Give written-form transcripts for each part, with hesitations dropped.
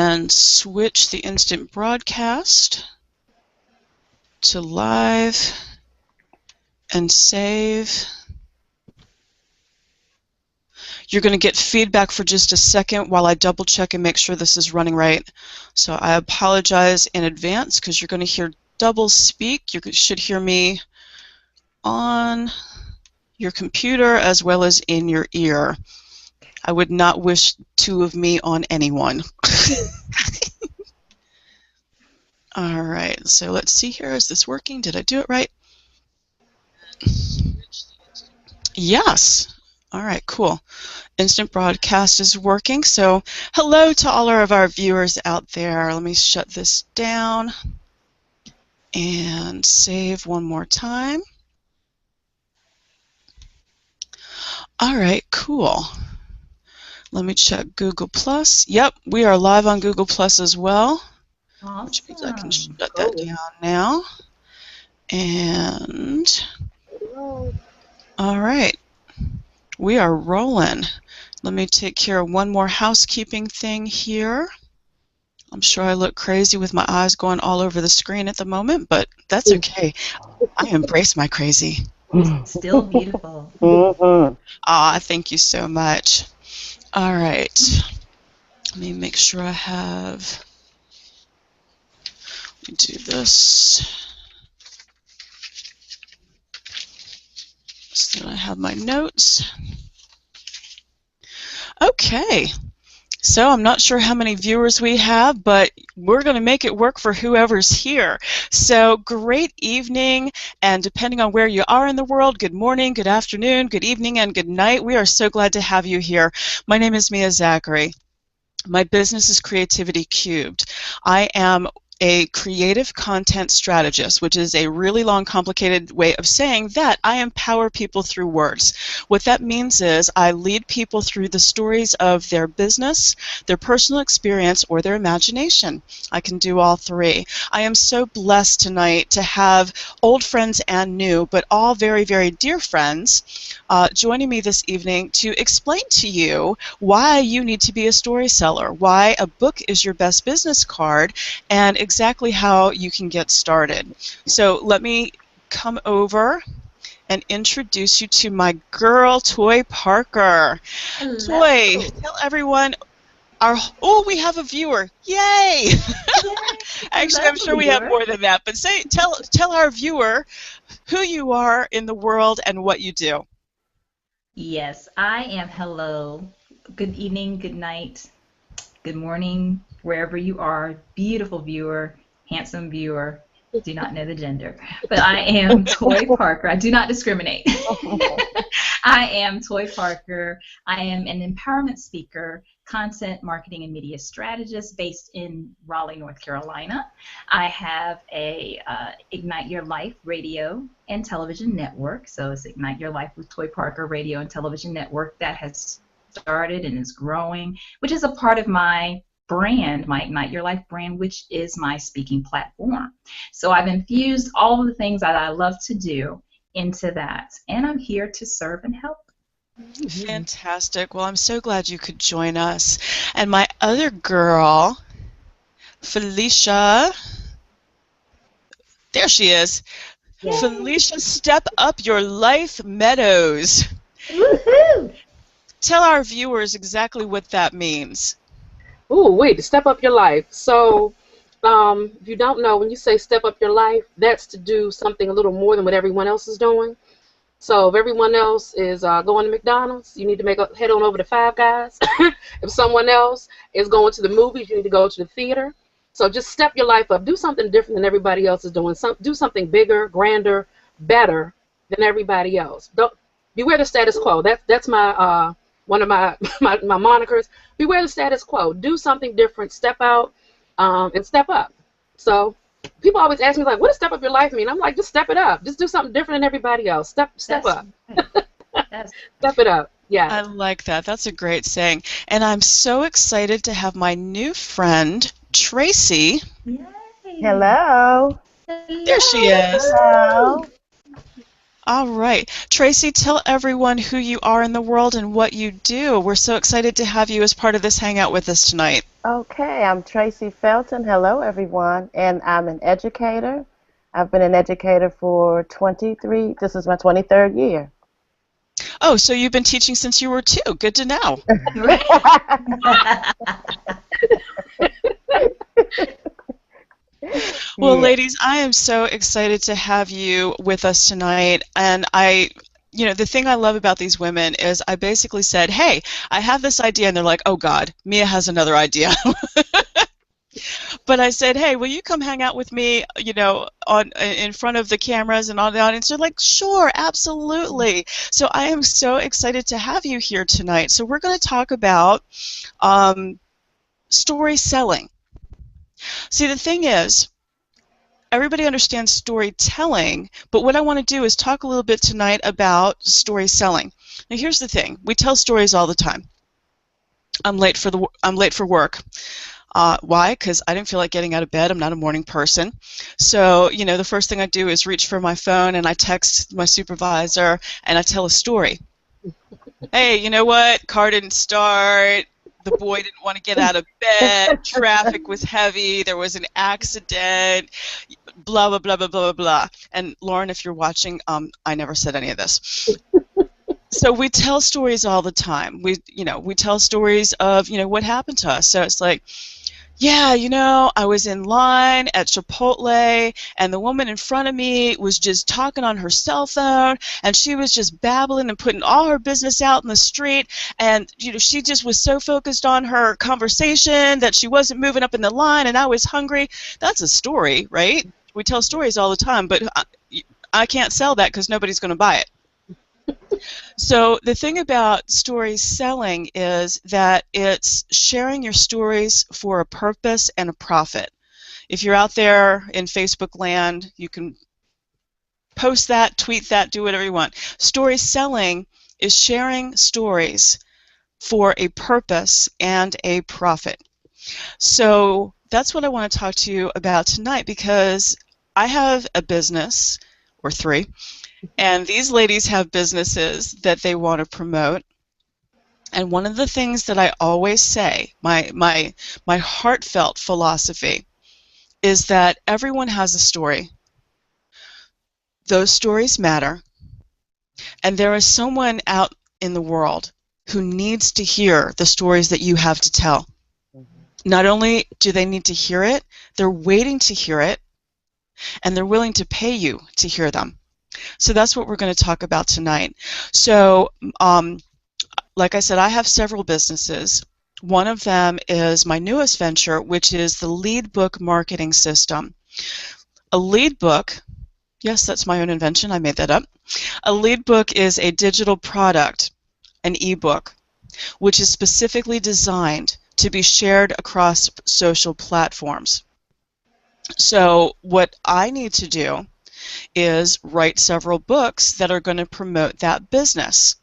and switch the instant broadcast to live and save. You're going to get feedback for just a second while I double check and make sure this is running right. So I apologize in advance because you're going to hear double speak. You should hear me on your computer as well as in your ear. I would not wish two of me on anyone. All right, so let's see here. Is this working? Did I do it right? Yes. All right, cool. Instant broadcast is working. So hello to all of our viewers out there. Let me shut this down and save one more time. All right, cool. Let me check Google Plus. Yep, we are live on Google Plus as well. Awesome. Which means I can shut that down now. And all right, we are rolling. Let me take care of one more housekeeping thing here. I'm sure I look crazy with my eyes going all over the screen at the moment, but that's okay. I embrace my crazy. Still beautiful. Ah, thank you so much. All right. Let me make sure I have. Let me do this. So I have my notes. Okay. So I'm not sure how many viewers we have, but we're going to make it work for whoever's here. So great evening, and depending on where you are in the world, good morning, good afternoon, good evening, and good night. We are so glad to have you here. My name is Zachary. My business is Creativity Cubed. I am a creative content strategist, which is a really long, complicated way of saying that I empower people through words. What that means is I lead people through the stories of their business, their personal experience, or their imagination. I can do all three. I am so blessed tonight to have old friends and new, but all very, very dear friends joining me this evening to explain to you why you need to be a story seller, why a book is your best business card, and exactly how you can get started. So let me come over and introduce you to my girl, Toy Parker. Hello. Toy, tell everyone. Oh, we have a viewer! Yay! Actually, I'm sure we have more than that. But tell our viewer who you are in the world and what you do. Yes, I am. Hello. Good evening, good night, good morning, wherever you are. Beautiful viewer, handsome viewer. Do not know the gender. But I am Toy Parker. I do not discriminate. I am Toy Parker. I am an empowerment speaker, content marketing and media strategist based in Raleigh, North Carolina. I have a Ignite Your Life radio and television network. So it's Ignite Your Life with Toy Parker radio and television network that has started and is growing, which is a part of my brand, my Ignite Your Life brand, which is my speaking platform. So I've infused all of the things that I love to do into that, and I'm here to serve and help. Fantastic. Well, I'm so glad you could join us. And my other girl, Felicia, there she is. Yay. Felicia, Step Up Your Life Meadows. Woohoo! Tell our viewers exactly what that means. Ooh, wait, to step up your life. So, if you don't know, when you say step up your life, that's to do something a little more than what everyone else is doing. So if everyone else is going to McDonald's, you need to head on over to Five Guys. If someone else is going to the movies, you need to go to the theater. So just step your life up. Do something different than everybody else is doing. Do something bigger, grander, better than everybody else. Don't beware the status quo. That's my one of my monikers. Beware the status quo. Do something different. Step out and step up. So people always ask me, like, what does step up your life mean? I'm like, just step it up. Just do something different than everybody else. Step up. Step it up. Yeah. I like that. That's a great saying. And I'm so excited to have my new friend, Tracy. Yay. Hello. There she is. Hello. All right. Tracy, tell everyone who you are in the world and what you do. We're so excited to have you as part of this hangout with us tonight. Okay, I'm Tracy Felton. Hello, everyone. And I'm an educator. I've been an educator for 23, this is my 23rd year. Oh, so you've been teaching since you were 2. Good to know. Well, Yeah. ladies, I am so excited to have you with us tonight. And the thing I love about these women is I basically said, hey, I have this idea. And they're like, oh, God, Mia has another idea. But I said, hey, will you come hang out with me, in front of the cameras and all the audience? They're like, sure, absolutely. So I am so excited to have you here tonight. So we're going to talk about story selling. See, the thing is, everybody understands storytelling, but what I want to do is talk a little bit tonight about story selling. Now, here's the thing: we tell stories all the time. I'm late for work. Why? Because I didn't feel like getting out of bed. I'm not a morning person. So, the first thing I do is reach for my phone and I text my supervisor and I tell a story. Hey, you know what? Car didn't start. The boy didn't want to get out of bed. Traffic was heavy. There was an accident. Blah, blah, blah, blah, blah, blah. And Lauren, if you're watching, I never said any of this. So we tell stories all the time. We tell stories of, what happened to us. So it's like, yeah, I was in line at Chipotle, and the woman in front of me was just talking on her cell phone, and she was just babbling and putting all her business out in the street, and she just was so focused on her conversation that she wasn't moving up in the line, and I was hungry. That's a story, right? We tell stories all the time, but I can't sell that because nobody's going to buy it. So the thing about story selling is that it's sharing your stories for a purpose and a profit. If you're out there in Facebook land, you can post that, tweet that, do whatever you want. Story selling is sharing stories for a purpose and a profit. So that's what I want to talk to you about tonight, because I have a business, or 3, and these ladies have businesses that they want to promote. And one of the things that I always say, my heartfelt philosophy, is that everyone has a story. Those stories matter. And there is someone out in the world who needs to hear the stories that you have to tell. Not only do they need to hear it, they're waiting to hear it, and they're willing to pay you to hear them. So that's what we're going to talk about tonight. So, like I said, I have several businesses. One of them is my newest venture, which is the lead book marketing system. A lead book, yes, that's my own invention. I made that up. A lead book is a digital product, an ebook, which is specifically designed to be shared across social platforms. So what I need to do is write several books that are going to promote that business.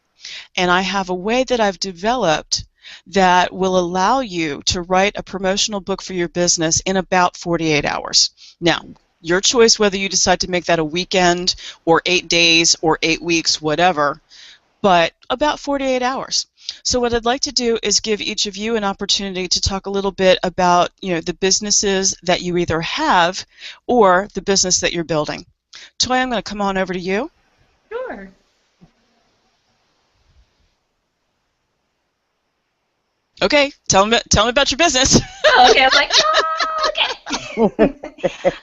And I have a way that I've developed that will allow you to write a promotional book for your business in about 48 hours. Now, your choice whether you decide to make that a weekend or 8 days or 8 weeks, whatever, but about 48 hours. So what I'd like to do is give each of you an opportunity to talk a little bit about, the businesses that you either have or the business that you're building. Toy, I'm going to come on over to you. Sure. Okay, tell me about your business. Oh, okay, I was like, oh, okay.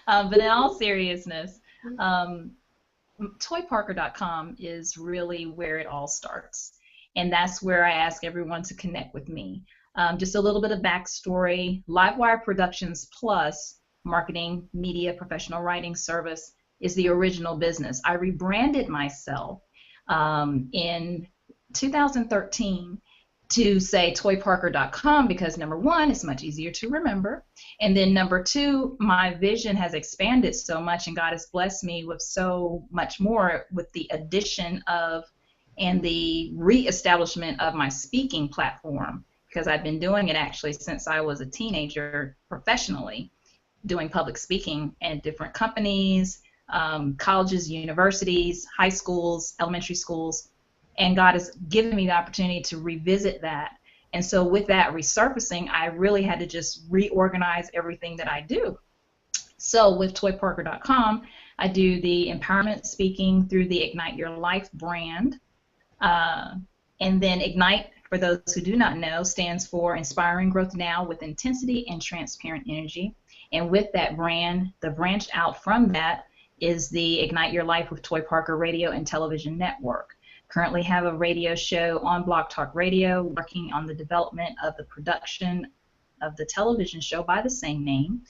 But in all seriousness, toyparker.com is really where it all starts. And that's where I ask everyone to connect with me. Just a little bit of backstory. Livewire Productions Plus Marketing, Media, Professional Writing Service is the original business. I rebranded myself in 2013 to say toyparker.com because number one, it's much easier to remember. And then number two, my vision has expanded so much and God has blessed me with so much more with the addition of and the reestablishment of my speaking platform, because I've been doing it actually since I was a teenager professionally, doing public speaking at different companies, colleges, universities, high schools, elementary schools, and God has given me the opportunity to revisit that. And so with that resurfacing, I really had to just reorganize everything that I do. So with toyparker.com, I do the empowerment speaking through the Ignite Your Life brand. And then Ignite, for those who do not know, stands for Inspiring Growth Now with Intensity and Transparent Energy. And with that brand, the branch out from that is the Ignite Your Life with Toy Parker Radio and Television Network. Currently have a radio show on Blog Talk Radio, working on the development of the production of the television show by the same name.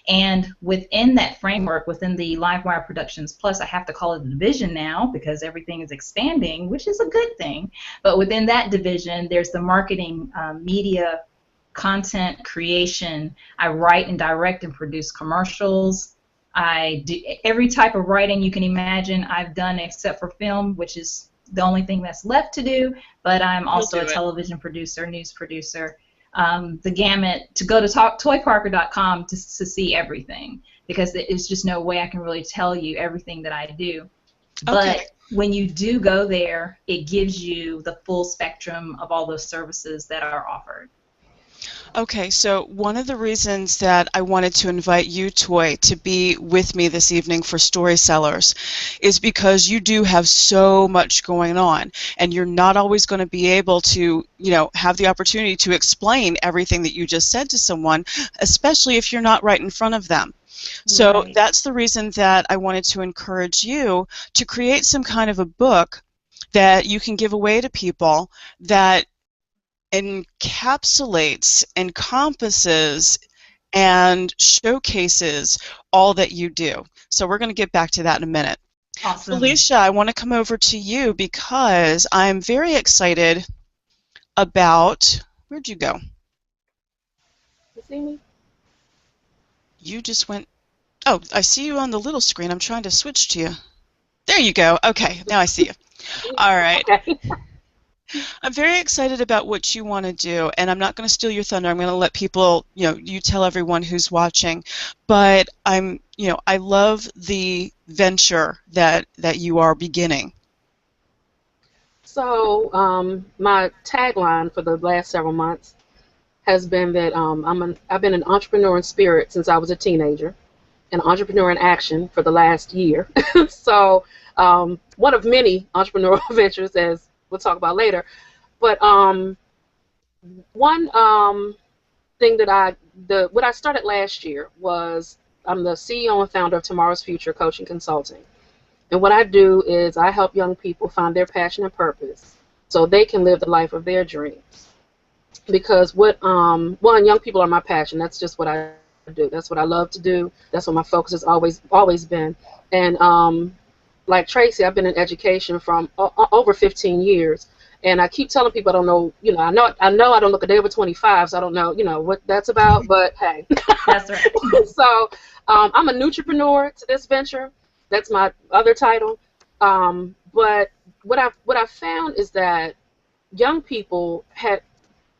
And within that framework, within the Livewire Productions Plus, I have to call it a division now because everything is expanding, which is a good thing. But within that division, there's the marketing, media, content creation. I write and direct and produce commercials. I do every type of writing you can imagine I've done except for film, which is the only thing that's left to do. But I'm also a television producer, news producer. The gamut, to go to toyparker.com to see everything, because there's just no way I can really tell you everything that I do. Okay. But when you do go there, it gives you the full spectrum of all those services that are offered. Okay, so one of the reasons that I wanted to invite you, Toy, to be with me this evening for StorySellers is because you do have so much going on, and you're not always going to be able to, have the opportunity to explain everything that you just said to someone, especially if you're not right in front of them. So Right. that's the reason that I wanted to encourage you to create some kind of a book that you can give away to people that encapsulates, encompasses, and showcases all that you do. So we're going to get back to that in a minute. Awesome. Felicia, I want to come over to you because I'm very excited about, where'd you go? You see me? You just went, oh, I see you on the little screen. I'm trying to switch to you. There you go. Okay, now I see you. All right. Okay. I'm very excited about what you want to do, and I'm not going to steal your thunder. I'm going to let people, you tell everyone who's watching. But I love the venture that you are beginning. So my tagline for the last several months has been that I've been an entrepreneur in spirit since I was a teenager, an entrepreneur in action for the last year. So one of many entrepreneurial ventures, as we'll talk about later. But one thing that what I started last year was I'm the CEO and founder of Tomorrow's Future Coaching Consulting. And what I do is I help young people find their passion and purpose so they can live the life of their dreams. Because young people are my passion. That's just what I do. That's what I love to do. That's what my focus has always been. And like Tracy, I've been in education from over 15 years, and I keep telling people I don't know, I know I don't look a day over 25, so I don't know, what that's about, but hey. That's right. So I'm a nutripreneur to this venture. That's my other title. But what I've found is that young people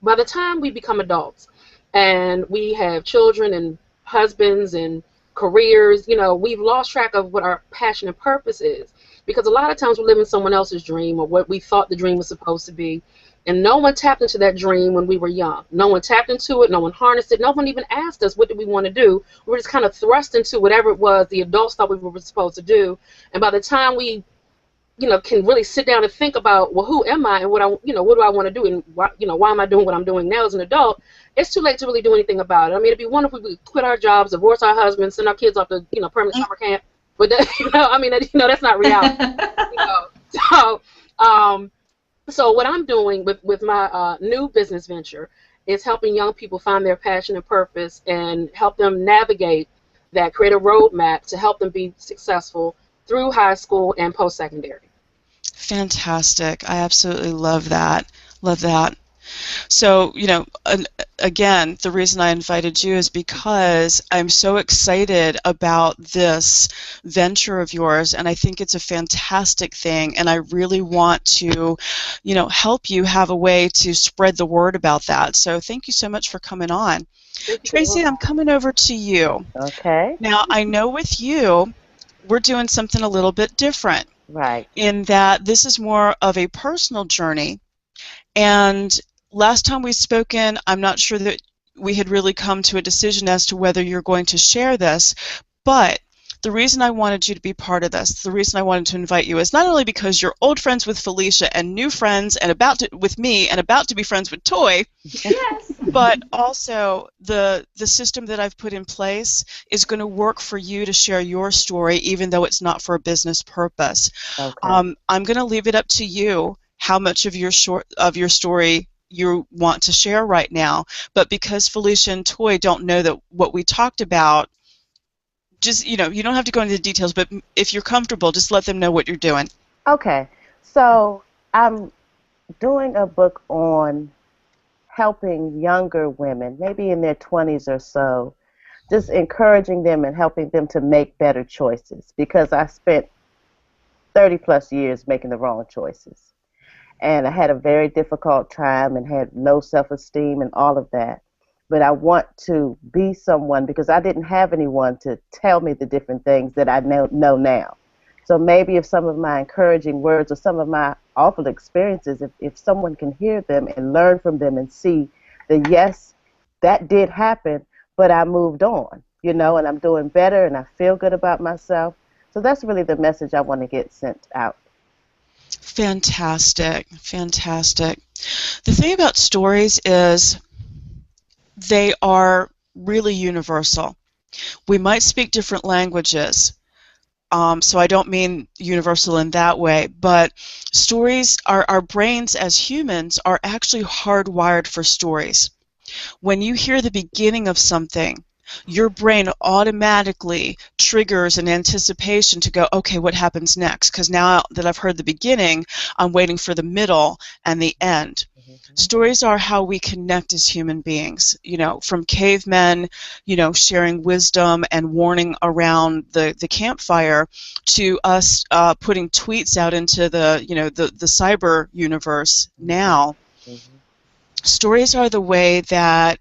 by the time we become adults and we have children and husbands and careers, we've lost track of what our passion and purpose is, because a lot of times we're living someone else's dream or what we thought the dream was supposed to be, and no one tapped into that dream when we were young. No one tapped into it. No one harnessed it. No one even asked us what did we want to do. We were just kind of thrust into whatever it was the adults thought we were supposed to do, and by the time we can really sit down and think about, well, who am I and what do I want to do, and why am I doing what I'm doing now as an adult? It's too late to really do anything about it. I mean, it'd be wonderful if we could quit our jobs, divorce our husbands, send our kids off to permanent summer camp, but that's not reality. So what I'm doing with my new business venture is helping young people find their passion and purpose and help them navigate that, create a roadmap to help them be successful through high school and post-secondary. Fantastic. I absolutely love that. Love that. So, again, the reason I invited you is because I'm so excited about this venture of yours, and I think it's a fantastic thing, and I really want to, help you have a way to spread the word about that. So thank you so much for coming on. Tracy, I'm coming over to you. Okay. Now, I know with you, we're doing something a little bit different Right. in that this is more of a personal journey. And last time we spoken, I'm not sure that we had really come to a decision as to whether you're going to share this, but the reason I wanted you to be part of this, the reason I wanted to invite you is not only because you're old friends with Felicia and new friends and with me and about to be friends with Toy, Yes. but also the system that I've put in place is going to work for you to share your story, even though it's not for a business purpose. Okay. I'm going to leave it up to you how much of your story you want to share right now. But because Felicia and Toy don't know that what we talked about, just you don't have to go into the details. But if you're comfortable, just let them know what you're doing. Okay. So I'm doing a book on helping younger women, maybe in their 20s or so, just encouraging them and helping them to make better choices, because I spent 30 plus years making the wrong choices. And I had a very difficult time and had low self-esteem and all of that. But I want to be someone, because I didn't have anyone to tell me the different things that I know now. So maybe if some of my encouraging words or some of my awful experiences, if someone can hear them and learn from them and see that, yes, that did happen, but I moved on, and I'm doing better and I feel good about myself. So that's really the message I want to get sent out. Fantastic. Fantastic. The thing about stories is they are really universal. We might speak different languages, so I don't mean universal in that way, but stories, our brains as humans are actually hardwired for stories. When you hear the beginning of something, your brain automatically triggers an anticipation to go, okay, what happens next? Because now that I've heard the beginning, I'm waiting for the middle and the end. Stories are how we connect as human beings, from cavemen, sharing wisdom and warning around the campfire, to us putting tweets out into the cyber universe now. Stories are the way that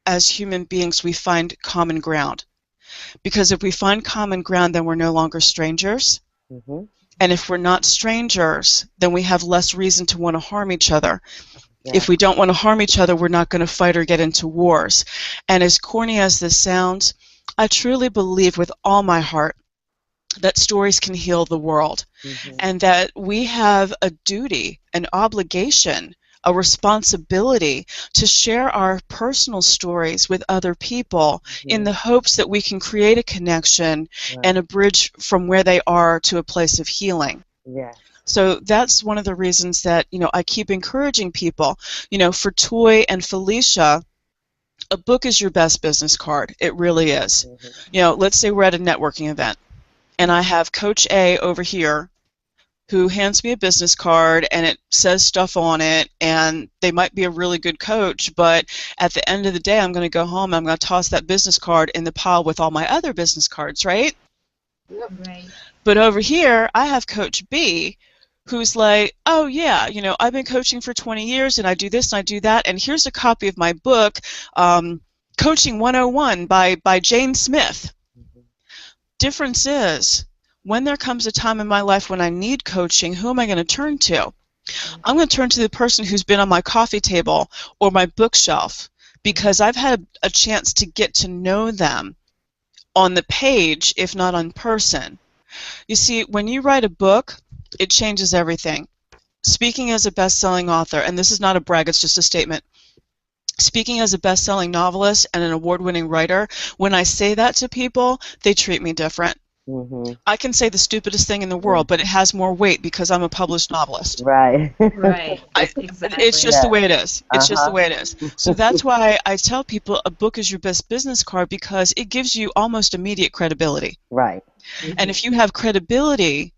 as human beings we find common ground. Because if we find common ground, then we're no longer strangers. And if we're not strangers, then we have less reason to want to harm each other. Yeah. If we don't want to harm each other, we're not going to fight or get into wars. And as corny as this sounds, I truly believe with all my heart that stories can heal the world, and that we have a duty, an obligation, a responsibility to share our personal stories with other people in the hopes that we can create a connection and a bridge from where they are to a place of healing. Yeah. So that's one of the reasons that, I keep encouraging people, for Toy and Felicia, a book is your best business card. It really is. Let's say we're at a networking event, and I have Coach A over here who hands me a business card, and it says stuff on it, and they might be a really good coach, but at the end of the day, I'm going to go home and I'm going to toss that business card in the pile with all my other business cards, right? Right. But over here, I have Coach B, who's like, oh yeah, I've been coaching for 20 years and I do this and I do that, and here's a copy of my book, Coaching 101 by Jane Smith. Difference is, when there comes a time in my life when I need coaching, who am I going to turn to? I'm going to turn to the person who's been on my coffee table or my bookshelf, because I've had a chance to get to know them on the page, if not on person. You see, when you write a book, it changes everything. Speaking as a best-selling author, and this is not a brag, it's just a statement. Speaking as a best-selling novelist and an award-winning writer, when I say that to people, they treat me different. I can say the stupidest thing in the world, but it has more weight because I'm a published novelist. Right. Right. Exactly. It's just the way it is. It's just the way it is. So that's why I tell people a book is your best business card, because it gives you almost immediate credibility. Right. And if you have credibility,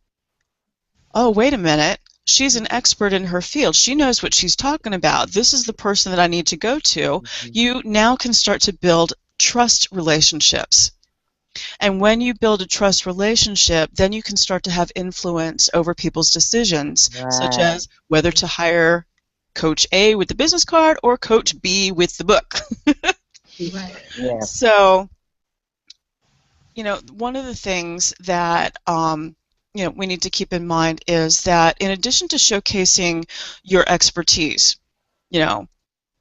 oh, wait a minute, she's an expert in her field. She knows what she's talking about. This is the person that I need to go to. You now can start to build trust relationships. And when you build a trust relationship, then you can start to have influence over people's decisions, such as whether to hire Coach A with the business card or Coach B with the book. Right. Yeah. So One of the things that we need to keep in mind is that in addition to showcasing your expertise, you know,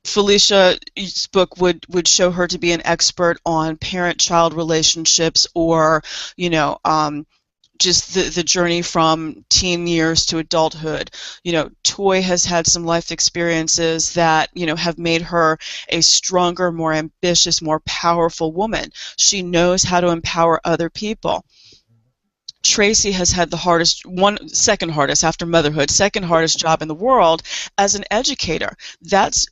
Felicia's book would show her to be an expert on parent-child relationships, or you know, just the journey from teen years to adulthood. Toy has had some life experiences that, have made her a stronger, more ambitious, more powerful woman. She knows how to empower other people. Tracy has had the second hardest after motherhood, second hardest job in the world as an educator. That's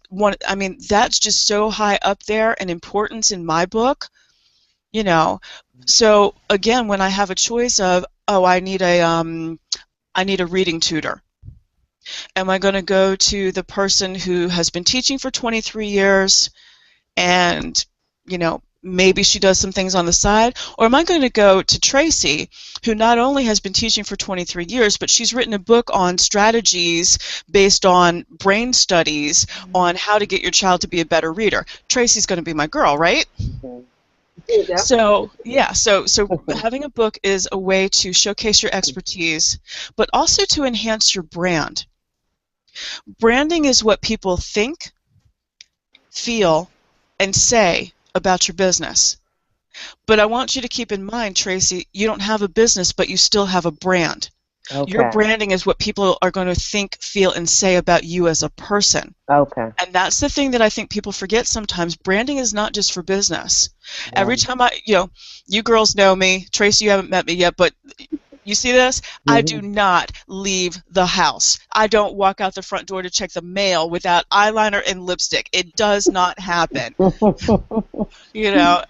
just so high up there in importance in my book, you know. So again, when I have a choice of, oh, I need a reading tutor. Am I going to go to the person who has been teaching for 23 years and, maybe she does some things on the side? Or am I going to go to Tracy, who not only has been teaching for 23 years, but she's written a book on strategies based on brain studies on how to get your child to be a better reader? Tracy's going to be my girl, right? Yeah. So having a book is a way to showcase your expertise, but also to enhance your brand. Branding is what people think, feel, and say about your business. But I want you to keep in mind, Tracy, you don't have a business, but you still have a brand. Okay. Your branding is what people are going to think, feel, and say about you as a person. Okay. And that's the thing that I think people forget sometimes. Branding is not just for business. Yeah. Every time you girls know me. Tracy, you haven't met me yet, but you see this? Mm-hmm. I do not leave the house. I don't walk out the front door to check the mail without eyeliner and lipstick. It does not happen.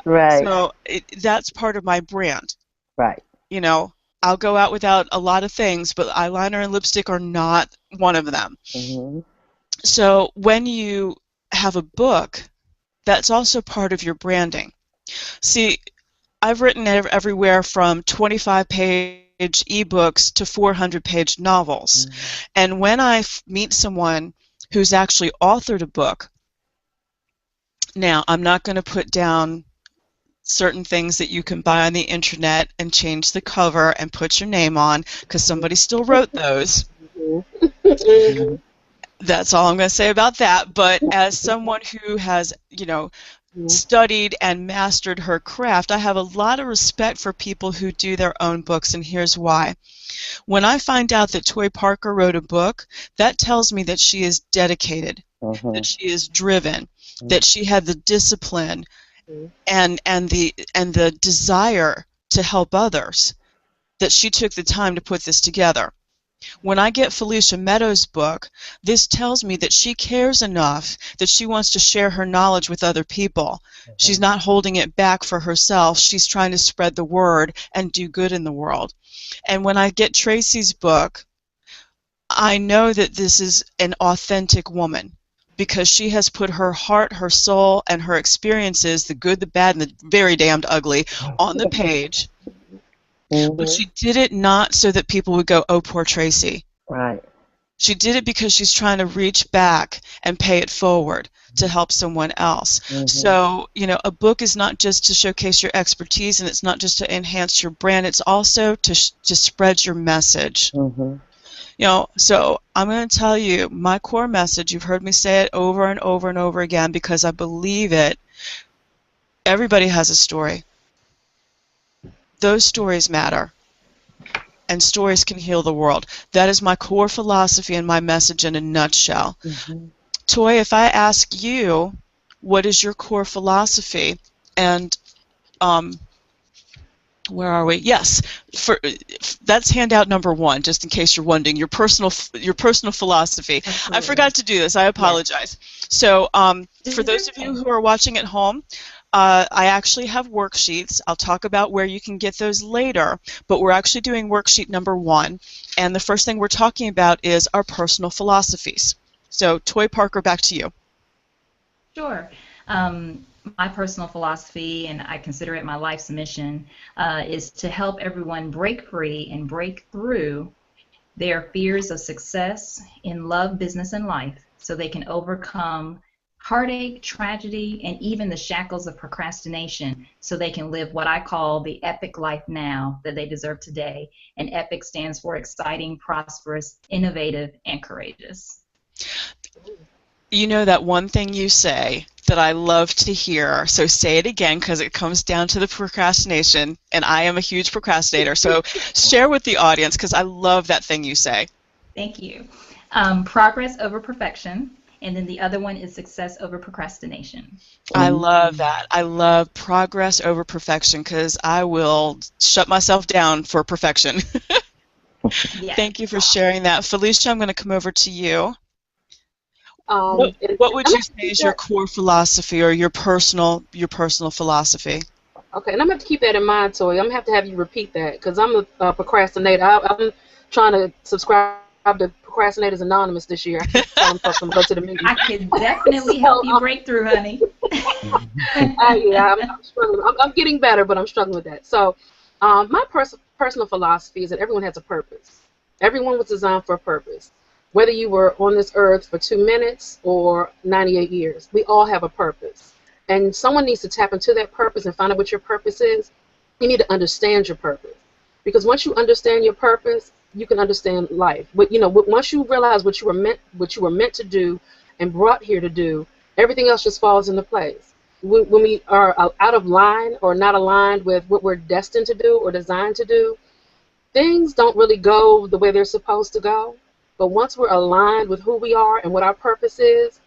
Right. So that's part of my brand. Right. I'll go out without a lot of things, but eyeliner and lipstick are not one of them. Mm-hmm. So when you have a book, that's also part of your branding. See, I've written everywhere from 25-page ebooks to 400-page novels. Mm-hmm. And when I meet someone who's actually authored a book, now I'm not going to put down certain things that you can buy on the internet and change the cover and put your name on, because somebody still wrote those. Mm-hmm. That's all I'm going to say about that. But as someone who has, studied and mastered her craft, I have a lot of respect for people who do their own books, and here's why. When I find out that Toy Parker wrote a book, that tells me that she is dedicated, that she is driven, that she had the discipline and the desire to help others, that she took the time to put this together. When I get Felicia Meadows' book, this tells me that she cares enough that she wants to share her knowledge with other people. She's not holding it back for herself. She's trying to spread the word and do good in the world. And when I get Tracy's book, I know that this is an authentic woman, because she has put her heart, her soul, and her experiences, the good, the bad, and the very damned ugly, on the page. But she did it not so that people would go, oh, poor Tracy. Right. She did it because she's trying to reach back and pay it forward to help someone else. So, a book is not just to showcase your expertise, and it's not just to enhance your brand. It's also to spread your message. So I'm going to tell you my core message. You've heard me say it over and over and over again because I believe it. Everybody has a story. Those stories matter, and stories can heal the world. That is my core philosophy and my message in a nutshell. Toy, if I ask you, what is your core philosophy? And where are we? Yes, that's handout number 1, just in case you're wondering, your personal philosophy. Absolutely. I forgot to do this. I apologize. Yeah. So for those of you who are watching at home, I actually have worksheets. I'll talk about where you can get those later, but we're actually doing worksheet number 1, and the first thing we're talking about is our personal philosophies. So, Toy Parker, back to you. Sure. My personal philosophy, and I consider it my life's mission, is to help everyone break free and break through their fears of success in love, business, and life, so they can overcome heartache, tragedy, and even the shackles of procrastination so they can live what I call the epic life now that they deserve today. And EPIC stands for exciting, prosperous, innovative, and courageous. You know that one thing you say that I love to hear, so say it again because it comes down to the procrastination, and I am a huge procrastinator, so share with the audience because I love that thing you say. Thank you. Progress over perfection, and then the other one is success over procrastination. I love that. I love progress over perfection because I will shut myself down for perfection. Yes. Thank you for sharing that. Felicia, I'm going to come over to you. And What would I'm you say is your core philosophy or your personal philosophy? Okay, and I'm going to have to keep that in mind, Toy. I'm going to have you repeat that because I'm a procrastinator. I'm trying to subscribe to Procrastinators Anonymous this year. I keep telling folks I'm going to go to the meeting. I can definitely help you break through, honey. Yeah, I'm struggling. I'm getting better, but I'm struggling with that. So my personal philosophy is that everyone has a purpose. Everyone was designed for a purpose. Whether you were on this earth for 2 minutes or 98 years, we all have a purpose. And someone needs to tap into that purpose and find out what your purpose is. You need to understand your purpose. Because once you understand your purpose, you can understand life. But once you realize what you were meant to do and brought here to do, everything else just falls into place. When we are out of line or not aligned with what we're destined to do or designed to do, things don't really go the way they're supposed to go. But once we're aligned with who we are and what our purpose is,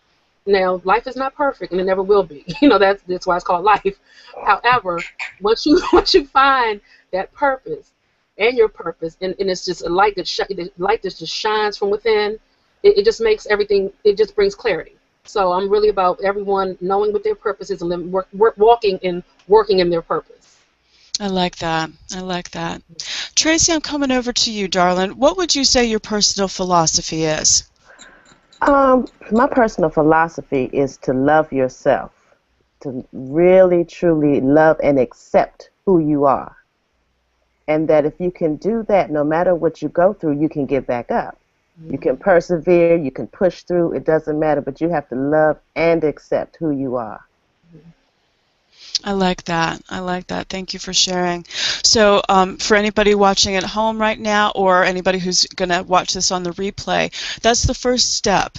now life is not perfect and it never will be. That's why it's called life. However, once you find that purpose and your purpose, and it's just a light that just shines from within, it just makes everything. It just brings clarity. So I'm really about everyone knowing what their purpose is and then working in their purpose. I like that. I like that. Tracy, I'm coming over to you, darling. What would you say your personal philosophy is? My personal philosophy is to love yourself, to really, truly love and accept who you are. And that if you can do that, no matter what you go through, you can get back up. You can persevere, you can push through, it doesn't matter, but you have to love and accept who you are. I like that. I like that. Thank you for sharing. So for anybody watching at home right now or anybody who's going to watch this on the replay, that's the first step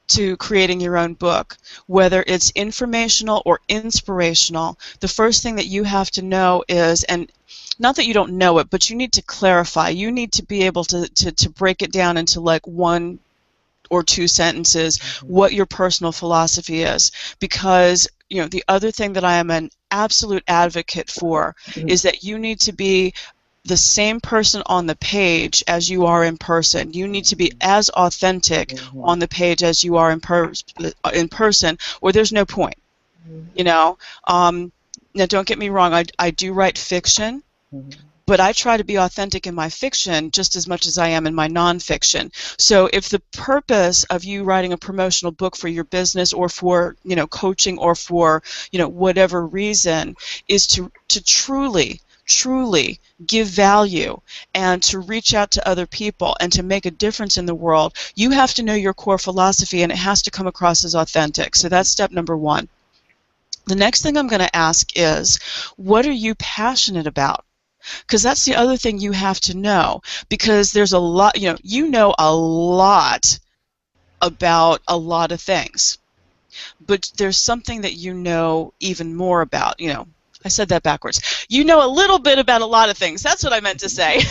to creating your own book. Whether it's informational or inspirational, the first thing that you have to know is, and not that you don't know it, but you need to clarify. You need to be able to break it down into like 1 or 2 sentences what your personal philosophy is. Because the other thing that I am an absolute advocate for is that you need to be the same person on the page as you are in person. You need to be as authentic on the page as you are in person, or there's no point. Now, don't get me wrong. I do write fiction, but I try to be authentic in my fiction just as much as I am in my nonfiction. So if the purpose of you writing a promotional book for your business or for coaching or for whatever reason is to truly give value and to reach out to other people and to make a difference in the world, you have to know your core philosophy and it has to come across as authentic. So that's step number 1. The next thing I'm going to ask is, what are you passionate about? Because that's the other thing you have to know, because there's a lot, you know a lot about a lot of things, but there's something that you know even more about, I said that backwards. You know a little bit about a lot of things. That's what I meant to say.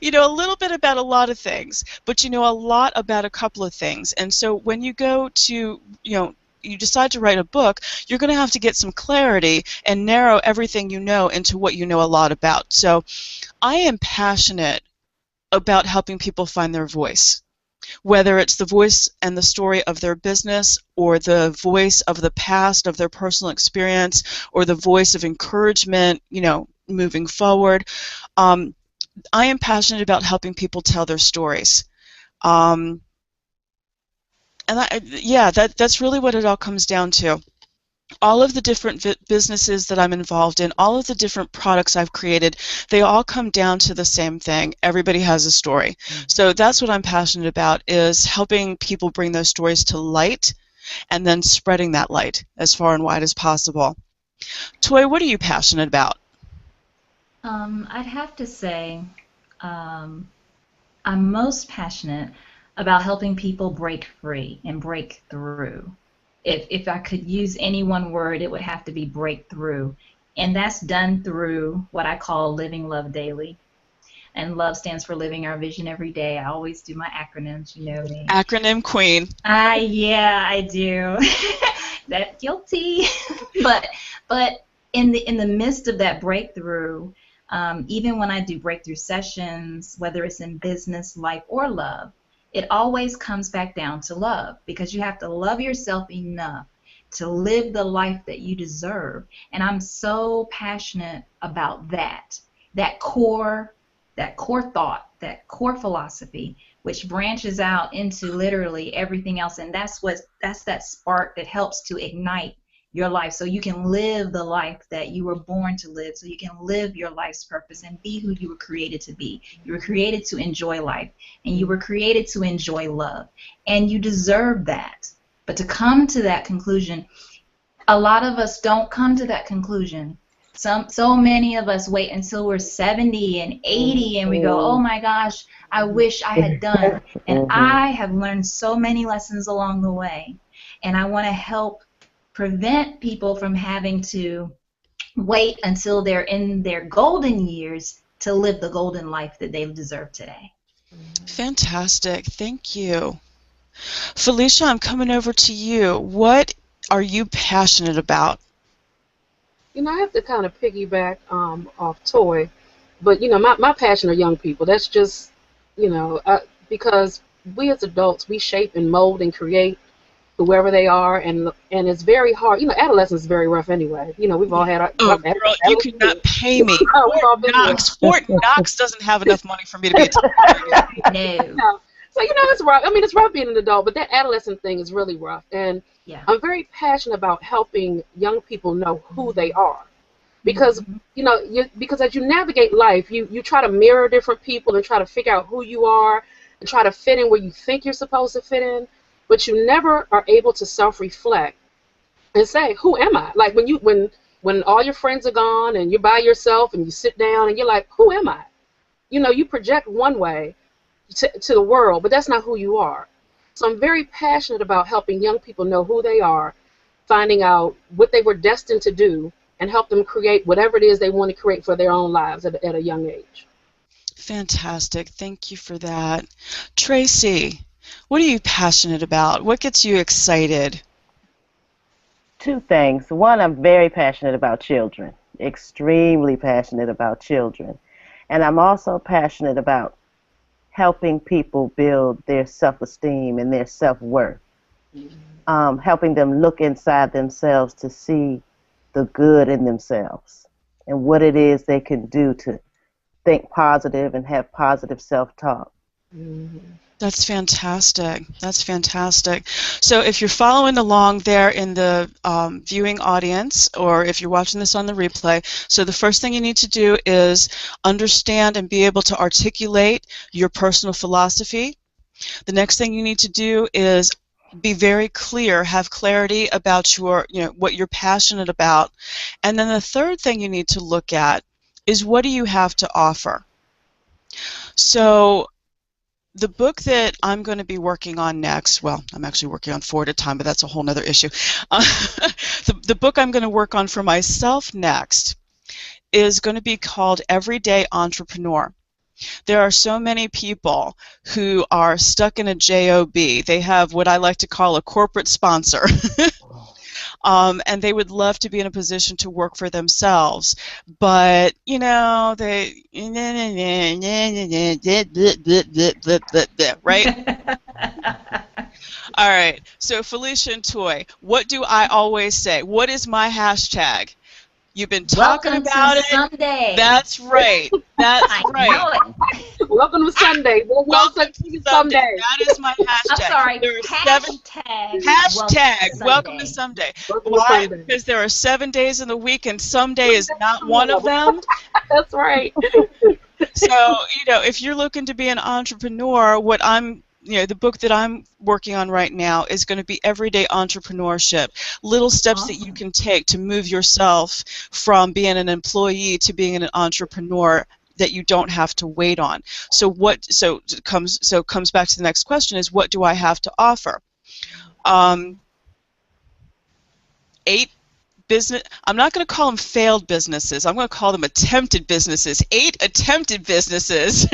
You know a little bit about a lot of things, but you know a lot about a couple of things. And so when you go to, you decide to write a book, you're going to have to get some clarity and narrow everything you know into what you know a lot about. So I am passionate about helping people find their voice, whether it's the voice and the story of their business or the voice of the past of their personal experience or the voice of encouragement, moving forward. I am passionate about helping people tell their stories. And that's really what it all comes down to. All of the different businesses that I'm involved in, all of the different products I've created, they all come down to the same thing. Everybody has a story. So that's what I'm passionate about, is helping people bring those stories to light and then spreading that light as far and wide as possible. Toy, what are you passionate about? I'd have to say I'm most passionate about helping people break free and break through. If I could use any one word, it would have to be breakthrough. And that's done through what I call Living Love Daily. And love stands for living our vision every day. I always do my acronyms, you know me. Acronym queen. Yeah, I do. That guilty. but in the midst of that breakthrough, even when I do breakthrough sessions, whether it's in business, life, or love, it always comes back down to love, because you have to love yourself enough to live the life that you deserve. And I'm so passionate about that core thought, that core philosophy, which branches out into literally everything else. And that's that spark that helps to ignite your life, so you can live the life that you were born to live, so you can live your life's purpose and be who you were created to be. You were created to enjoy life, and you were created to enjoy love, and you deserve that. But to come to that conclusion, a lot of us don't come to that conclusion. So many of us wait until we're 70 and 80 and we go, oh my gosh, I wish I had done. And I have learned so many lessons along the way, and I want to help prevent people from having to wait until they're in their golden years to live the golden life that they deserve today. Fantastic. Thank you. Felicia, I'm coming over to you. What are you passionate about? You know, I have to kind of piggyback off Toy, but you know, my passion are young people. That's just, you know, because we as adults, we shape and mold and create whoever they are, and it's very hard. You know, adolescence is very rough anyway. You know, we've all had our girl, you cannot pay me. Fort Knox doesn't have enough money for me to be a No. No. So, you know, it's rough. I mean, it's rough being an adult, but that adolescent thing is really rough. And yeah. I'm very passionate about helping young people know who they are. Because, you know, because as you navigate life, you try to mirror different people and try to figure out who you are and try to fit in where you think you're supposed to fit in. But you never are able to self-reflect and say, who am I? Like when all your friends are gone and you're by yourself and you sit down and you're like, who am I? You know, you project one way to the world, but that's not who you are. So I'm very passionate about helping young people know who they are, finding out what they were destined to do, and help them create whatever it is they want to create for their own lives at a young age. Fantastic. Thank you for that. Tracy, what are you passionate about? What gets you excited? Two things. One, I'm very passionate about children, extremely passionate about children. And I'm also passionate about helping people build their self-esteem and their self-worth, helping them look inside themselves to see the good in themselves and what it is they can do to think positive and have positive self-talk. That's fantastic. That's fantastic. So if you're following along there in the viewing audience, or if you're watching this on the replay, so the first thing you need to do is understand and be able to articulate your personal philosophy. The next thing you need to do is be very clear, have clarity about your, what you're passionate about. And then the third thing you need to look at is, what do you have to offer? So the book that I'm going to be working on next, well, I'm actually working on 4 at a time, but that's a whole nother issue. The book I'm going to work on for myself next is going to be called Everyday Entrepreneur. There are so many people who are stuck in a job. They have what I like to call a corporate sponsor. And they would love to be in a position to work for themselves, but they right. All right, so Felicia and Toy, what do I always say? What is my hashtag? You've been talking about it. Sunday. That's right. That's right. Welcome to Sunday. Welcome to Sunday. That is my hashtag. I'm sorry. There are hashtag welcome to Sunday. Why? Because there are 7 days in the week, and Sunday is not one of them. That's right. So, if you're looking to be an entrepreneur, what I'm the book that I'm working on right now is going to be everyday entrepreneurship, little steps that you Awesome. can take to move yourself from being an employee to being an entrepreneur that you don't have to wait on. So it comes back to the next question: is what do I have to offer? Um, 8 business. I'm not going to call them failed businesses. I'm going to call them attempted businesses. 8 attempted businesses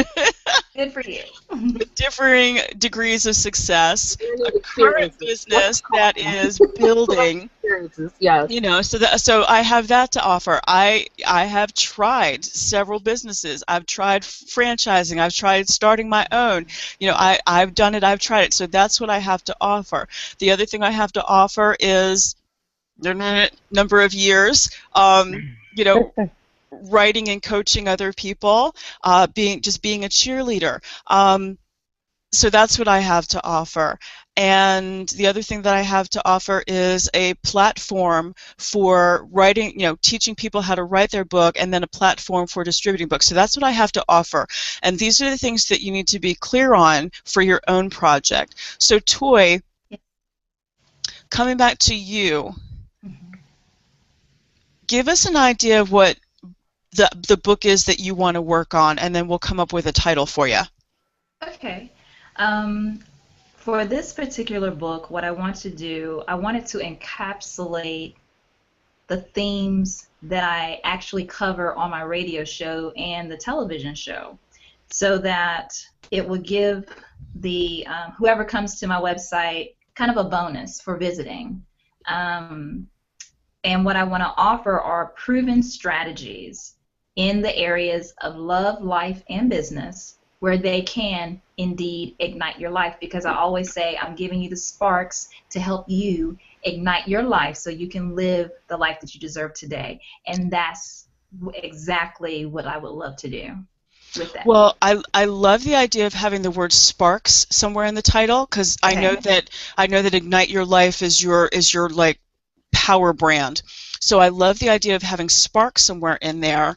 Good for you. with differing degrees of success. You A need current experiences. What's business that is building. experiences? Yes. So I have that to offer. I have tried several businesses. I've tried franchising. I've tried starting my own. I've done it. I've tried it. So that's what I have to offer. The other thing I have to offer is number of years. You know, writing and coaching other people, being a cheerleader. So that's what I have to offer. And the other thing that I have to offer is a platform for writing, teaching people how to write their book, and then a platform for distributing books. So that's what I have to offer. And these are the things that you need to be clear on for your own project. So Toy, coming back to you, give us an idea of what the book is that you want to work on, and then we'll come up with a title for you. Okay. For this particular book, what I want to do, I wanted to encapsulate the themes that I actually cover on my radio show and the television show, so that it will give the whoever comes to my website kind of a bonus for visiting. And what I want to offer are proven strategies in the areas of love, life, and business, where they can indeed ignite your life, because I always say I'm giving you the sparks to help you ignite your life so you can live the life that you deserve today. And that's exactly what I would love to do with that. Well, I love the idea of having the word sparks somewhere in the title, because I know that Ignite Your Life is your like power brand. So I love the idea of having sparks somewhere in there.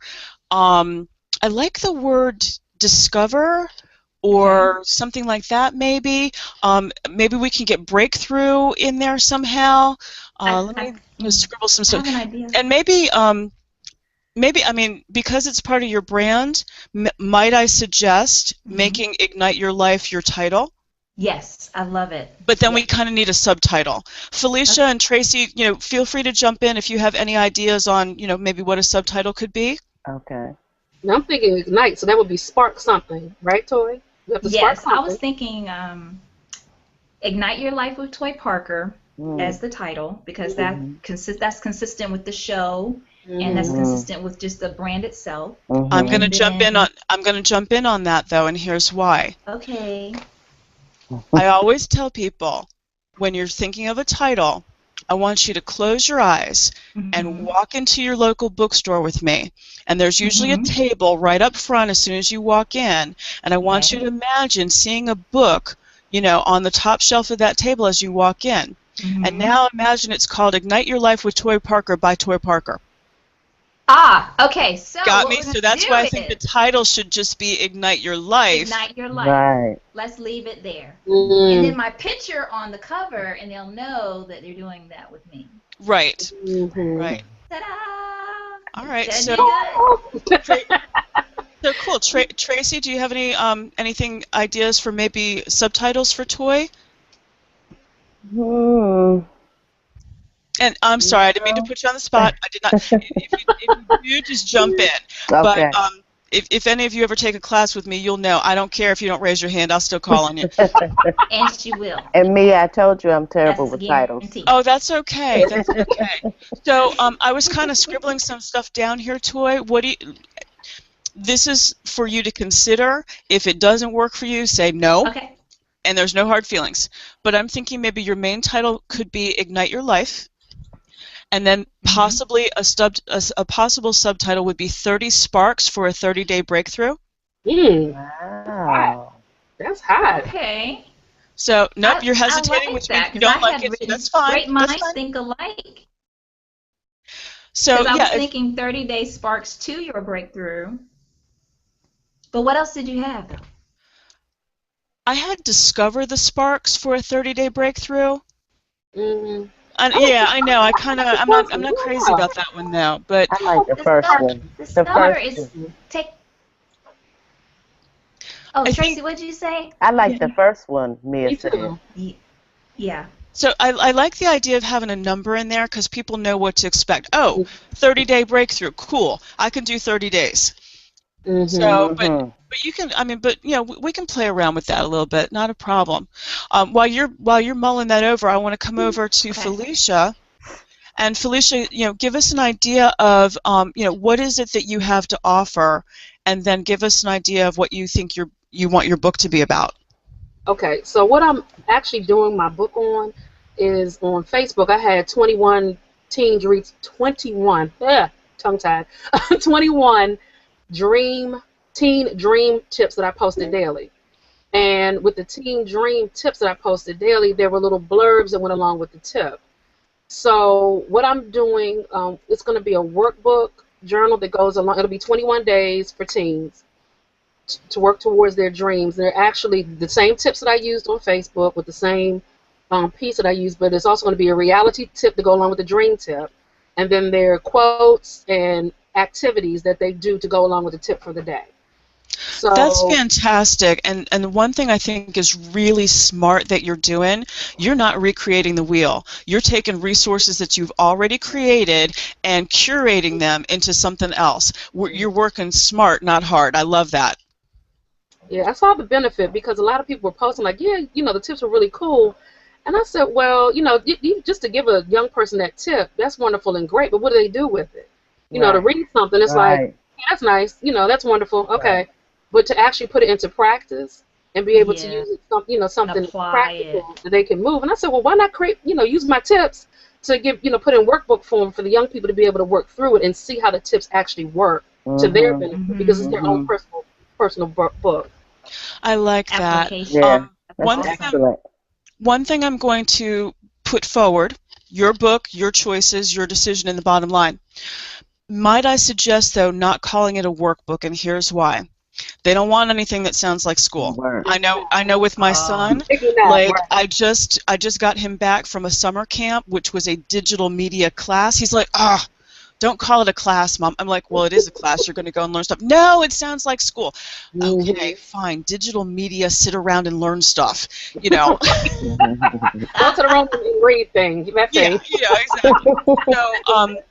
I like the word discover, or something like that, maybe. Maybe we can get breakthrough in there somehow. Let me just scribble some stuff. I have an idea. And maybe, I mean, because it's part of your brand, might I suggest making Ignite Your Life your title? Yes, I love it. But then we kind of need a subtitle. Felicia and Tracy, feel free to jump in if you have any ideas on, maybe what a subtitle could be. Okay. Now I'm thinking ignite, so that would be spark something, right, Toy? You have to spark Yes, something. I was thinking Ignite Your Life with Toy Parker as the title, because that's consistent with the show, and that's consistent with just the brand itself. I'm going to jump in on that, though, and here's why. Okay. I always tell people, when you're thinking of a title, I want you to close your eyes and walk into your local bookstore with me. And there's usually a table right up front as soon as you walk in. And I want you to imagine seeing a book, on the top shelf of that table as you walk in. And now imagine it's called Ignite Your Life with Toy Parker by Toy Parker. Ah, okay. So got me? So that's why I think the title should just be Ignite Your Life. Ignite Your Life. Right. Let's leave it there. And then my picture on the cover, and they'll know that they're doing that with me. Right. Right. Ta-da! All right. So cool. Tracy, do you have any ideas for maybe subtitles for Toy? And I'm sorry, I didn't mean to put you on the spot. I did not. If you just jump in. Okay. But if any of you ever take a class with me, you'll know. I don't care if you don't raise your hand. I'll still call on you. And she will. And me, I told you I'm terrible That's with titles. guaranteed. Oh, that's okay. That's okay. So I was kind of scribbling some stuff down here, Toy. This is for you to consider. If it doesn't work for you, say no. Okay. And there's no hard feelings. But I'm thinking maybe your main title could be Ignite Your Life. And then possibly a possible subtitle would be 30 Sparks for a 30-Day Breakthrough. Wow. That's hot. Okay. So, nope, you're hesitating, which means you don't like it. So that's fine. Great minds think alike. So, I was thinking 30-Day Sparks to your breakthrough. But what else did you have? I had Discover the Sparks for a 30-day breakthrough. Mm-hmm. And Oh, yeah, I know. I kind of I'm not crazy yeah. about that one though. But I like the first Discover, one. The Discover first is one. take. Oh, I Tracy, think what did you say? I like the first one, Mia Me said. too. Yeah. so. I like the idea of having a number in there because people know what to expect. Oh, 30-day breakthrough. Cool. I can do 30 days. Mm-hmm. So, but Mm-hmm. you can. I mean, but we can play around with that a little bit. Not a problem. While you're mulling that over, I want to come over to Okay. Felicia. And Felicia, give us an idea of, what is it that you have to offer, and then give us an idea of what you think you want your book to be about. Okay, so what I'm actually doing my book on is on Facebook. I had 21 teen dreams, 21, tongue tied, 21 dream teen dream tips that I posted daily. And with the teen dream tips that I posted daily, there were little blurbs that went along with the tip. So what I'm doing, it's going to be a workbook journal that goes along. It'll be 21 days for teens to work towards their dreams. They're actually the same tips that I used on Facebook with the same piece that I used, but it's also going to be a reality tip to go along with the dream tip. And then there are quotes and activities that they do to go along with the tip for the day. That's So, fantastic. And one thing I think is really smart that you're not recreating the wheel. You're taking resources that you've already created and curating them into something else. You're working smart, not hard. I love that. yeah, I saw the benefit because a lot of people were posting like, yeah, the tips were really cool. And I said, well, just to give a young person that tip, that's wonderful and great, but what do they do with it? To Right. read something, it's like, Right. yeah, that's nice, that's wonderful, Right. okay. But to actually put it into practice and be able to Yeah. use it, something Apply it. practical that they can move. And I said, well, why not create, use my tips to give, put in workbook form for the young people to be able to work through it and see how the tips actually work to their Mm-hmm. benefit because it's their own Mm-hmm. personal book. I like that. Application. Yeah. That's That's One thing awesome. excellent. one thing I'm going to put forward, your book, your choices, your decision in the bottom line. Might I suggest, though, not calling it a workbook, and here's why. They don't want anything that sounds like school. Word. I know with my son, Maybe not, like right. I just got him back from a summer camp, which was a digital media class. He's like, don't call it a class, Mom. I'm like, well, it is a class. You're going to go and learn stuff. No, it sounds like school. Okay, fine. Digital media, sit around and learn stuff. You know. Go to the room and read things. That Yeah, thing. yeah, exactly. So,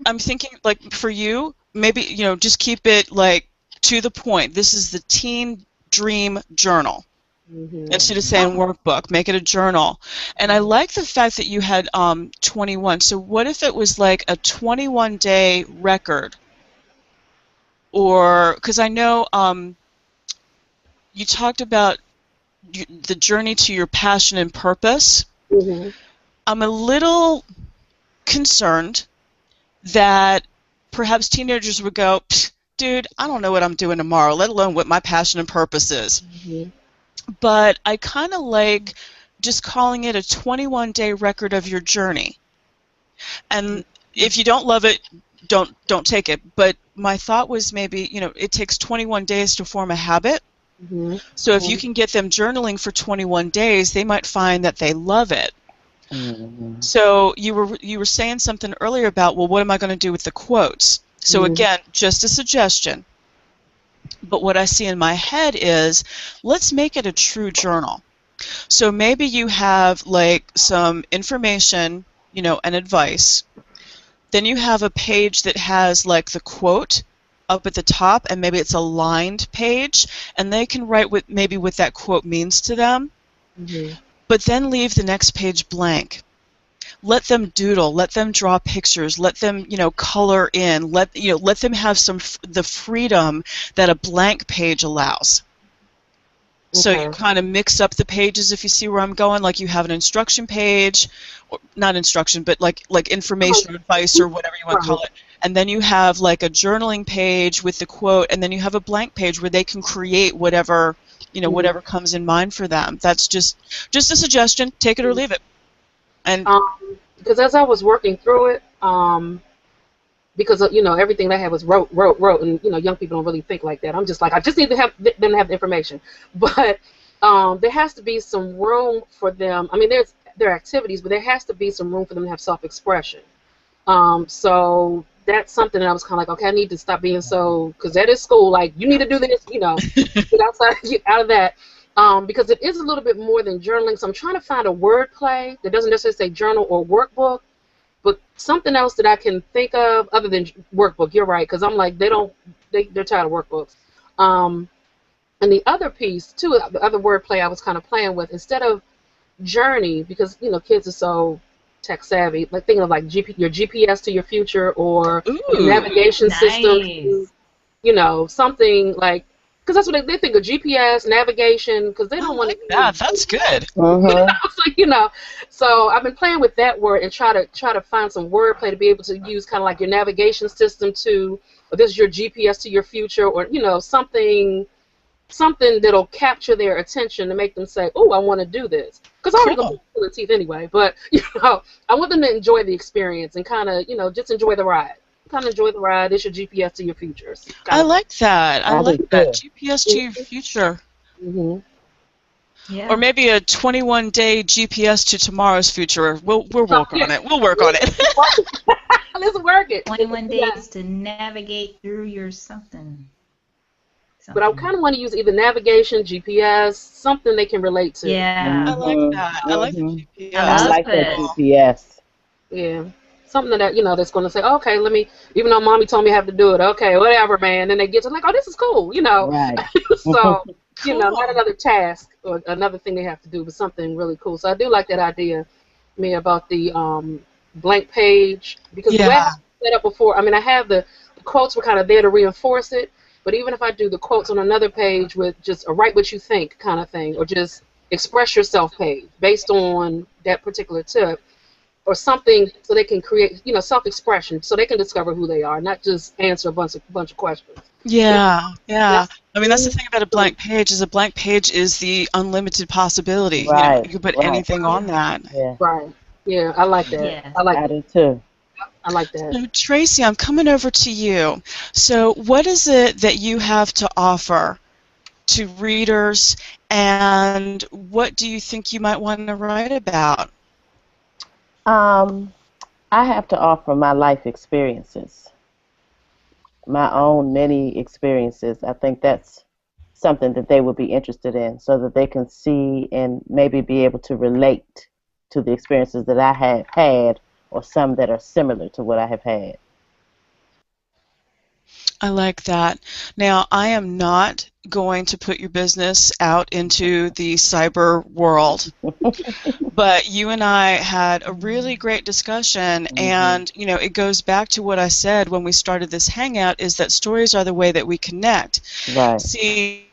I'm thinking, like, for you, maybe, just keep it, like, to the point. This is the Teen Dream Journal. Instead of saying workbook, make it a journal. And I like the fact that you had 21. So what if it was like a 21-day record? Or, because I know you talked about the journey to your passion and purpose. Mm-hmm. I'm a little concerned that perhaps teenagers would go, dude, I don't know what I'm doing tomorrow, let alone what my passion and purpose is. Mm-hmm. But I kind of like just calling it a 21-day record of your journey. And if you don't love it, don't take it. But my thought was maybe, it takes 21 days to form a habit. Mm-hmm. So if you can get them journaling for 21 days, they might find that they love it. Mm-hmm. So you were saying something earlier about, well, what am I going to do with the quotes? So again, just a suggestion. But what I see in my head is, let's make it a true journal. So maybe you have like some information, and advice. Then you have a page that has like the quote up at the top, and maybe it's a lined page, and they can write what that quote means to them. Mm-hmm. But then leave the next page blank. Let them doodle, let them draw pictures, let them, color in, let them have the freedom that a blank page allows. So you kind of mix up the pages, if you see where I'm going, like you have an instruction page, or not instruction, but like information or advice or whatever you want to call it. And then you have like a journaling page with the quote, and then you have a blank page where they can create whatever, whatever comes in mind for them. That's just a suggestion. Take it or leave it. And because as I was working through it, because everything I had was wrote, and young people don't really think like that. I'm just like, I just need to have them to have the information. But there has to be some room for them. I mean, there are activities, but there has to be some room for them to have self-expression. So that's something that I was kind of like, okay, I need to stop being so, because that is school, like, you need to do this, get outside, get out of that. Because it is a little bit more than journaling. So I'm trying to find a word play that doesn't necessarily say journal or workbook, but something else that I can think of other than workbook. You're right, because I'm like, they're tired of workbooks. And the other piece, too, the other word play I was kind of playing with, instead of journey, because, kids are so tech savvy, like thinking of like your GPS to your future, or your Ooh, navigation system, Nice. something like, because that's what they think of, GPS, navigation, because they I don't want like that. That's good. Mhm. it's like, so I've been playing with that word and try to find some wordplay to be able to use kind of like your navigation system to, or this is your GPS to your future, or something that'll capture their attention to make them say, "Oh, I want to do this." Because I already gonna Cool. pull their teeth anyway, but I want them to enjoy the experience and kind of just enjoy the ride. Kind of enjoy the ride. It's your GPS to your futures, I kind of thing. like that. I I like do that. too. GPS to your future. Mm-hmm. Or Yeah. maybe a 21-day GPS to tomorrow's future. We'll work Yeah, on it. We'll work on it. let's work it. 21 Yeah. days to navigate through your something. But I Something. kind of want to use either navigation, GPS, something they can relate to. Yeah. I like Mhm. that. I like the Mhm. I I GPS. love That's like that it. cool. GPS. Yeah. Something that, that's going to say, okay, let me, even though mommy told me I have to do it, okay, whatever, man. Then they get to like, oh, this is cool. Right. So, not Cool. another task or another thing they have to do, but something really cool. So I do like that idea, me, about the blank page, because the way I Yeah. have it set up before, I mean, I have the quotes were kind of there to reinforce it, but even if I do the quotes on another page with just a write what you think kind of thing, or just express yourself page based on that particular tip, or something, so they can create, self-expression, so they can discover who they are, not just answer a bunch of questions. Yeah, Yeah. Yeah. that's I mean, that's the really thing about a good. blank page is a blank page is the unlimited possibility. Right. You can put Right. anything on that. Yeah. Right. Yeah, I like that. Yes. I like I that. do too. I like that. So, Tracy, I'm coming over to you. So, what is it that you have to offer to readers, and what do you think you might want to write about? Um, I have to offer my life experiences, my own many experiences. I think that's something that they would be interested in, so that they can see and maybe be able to relate to the experiences that I have had, or some that are similar to what I have had. I like that. Now, I am not going to put your business out into the cyber world, but you and I had a really great discussion, Mhm. and it goes back to what I said when we started this hangout, is that stories are the way that we connect. Right. See,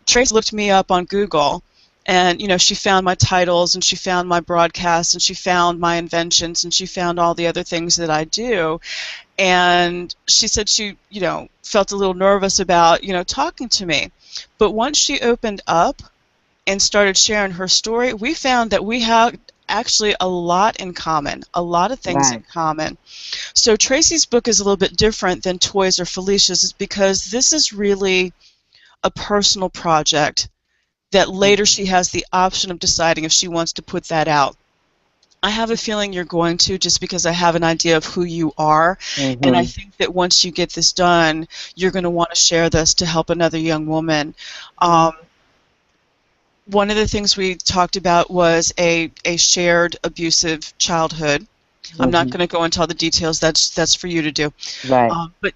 Trace looked me up on Google, and she found my titles, and she found my broadcasts, and she found my inventions, and she found all the other things that I do. And she said she, felt a little nervous about, talking to me. But once she opened up and started sharing her story, we found that we have actually a lot in common, a lot of things in Right. common. So Tracy's book is a little bit different than Toys or Felicia's, because this is really a personal project that later Mhm. she has the option of deciding if she wants to put that out. I have a feeling you're going to, just because I have an idea of who you are, and I Mhm. think that once you get this done, you're going to want to share this to help another young woman. Um, One of the things we talked about was a shared abusive childhood. I'm not Mhm. going to go into all the details. That's for you to do. Right. But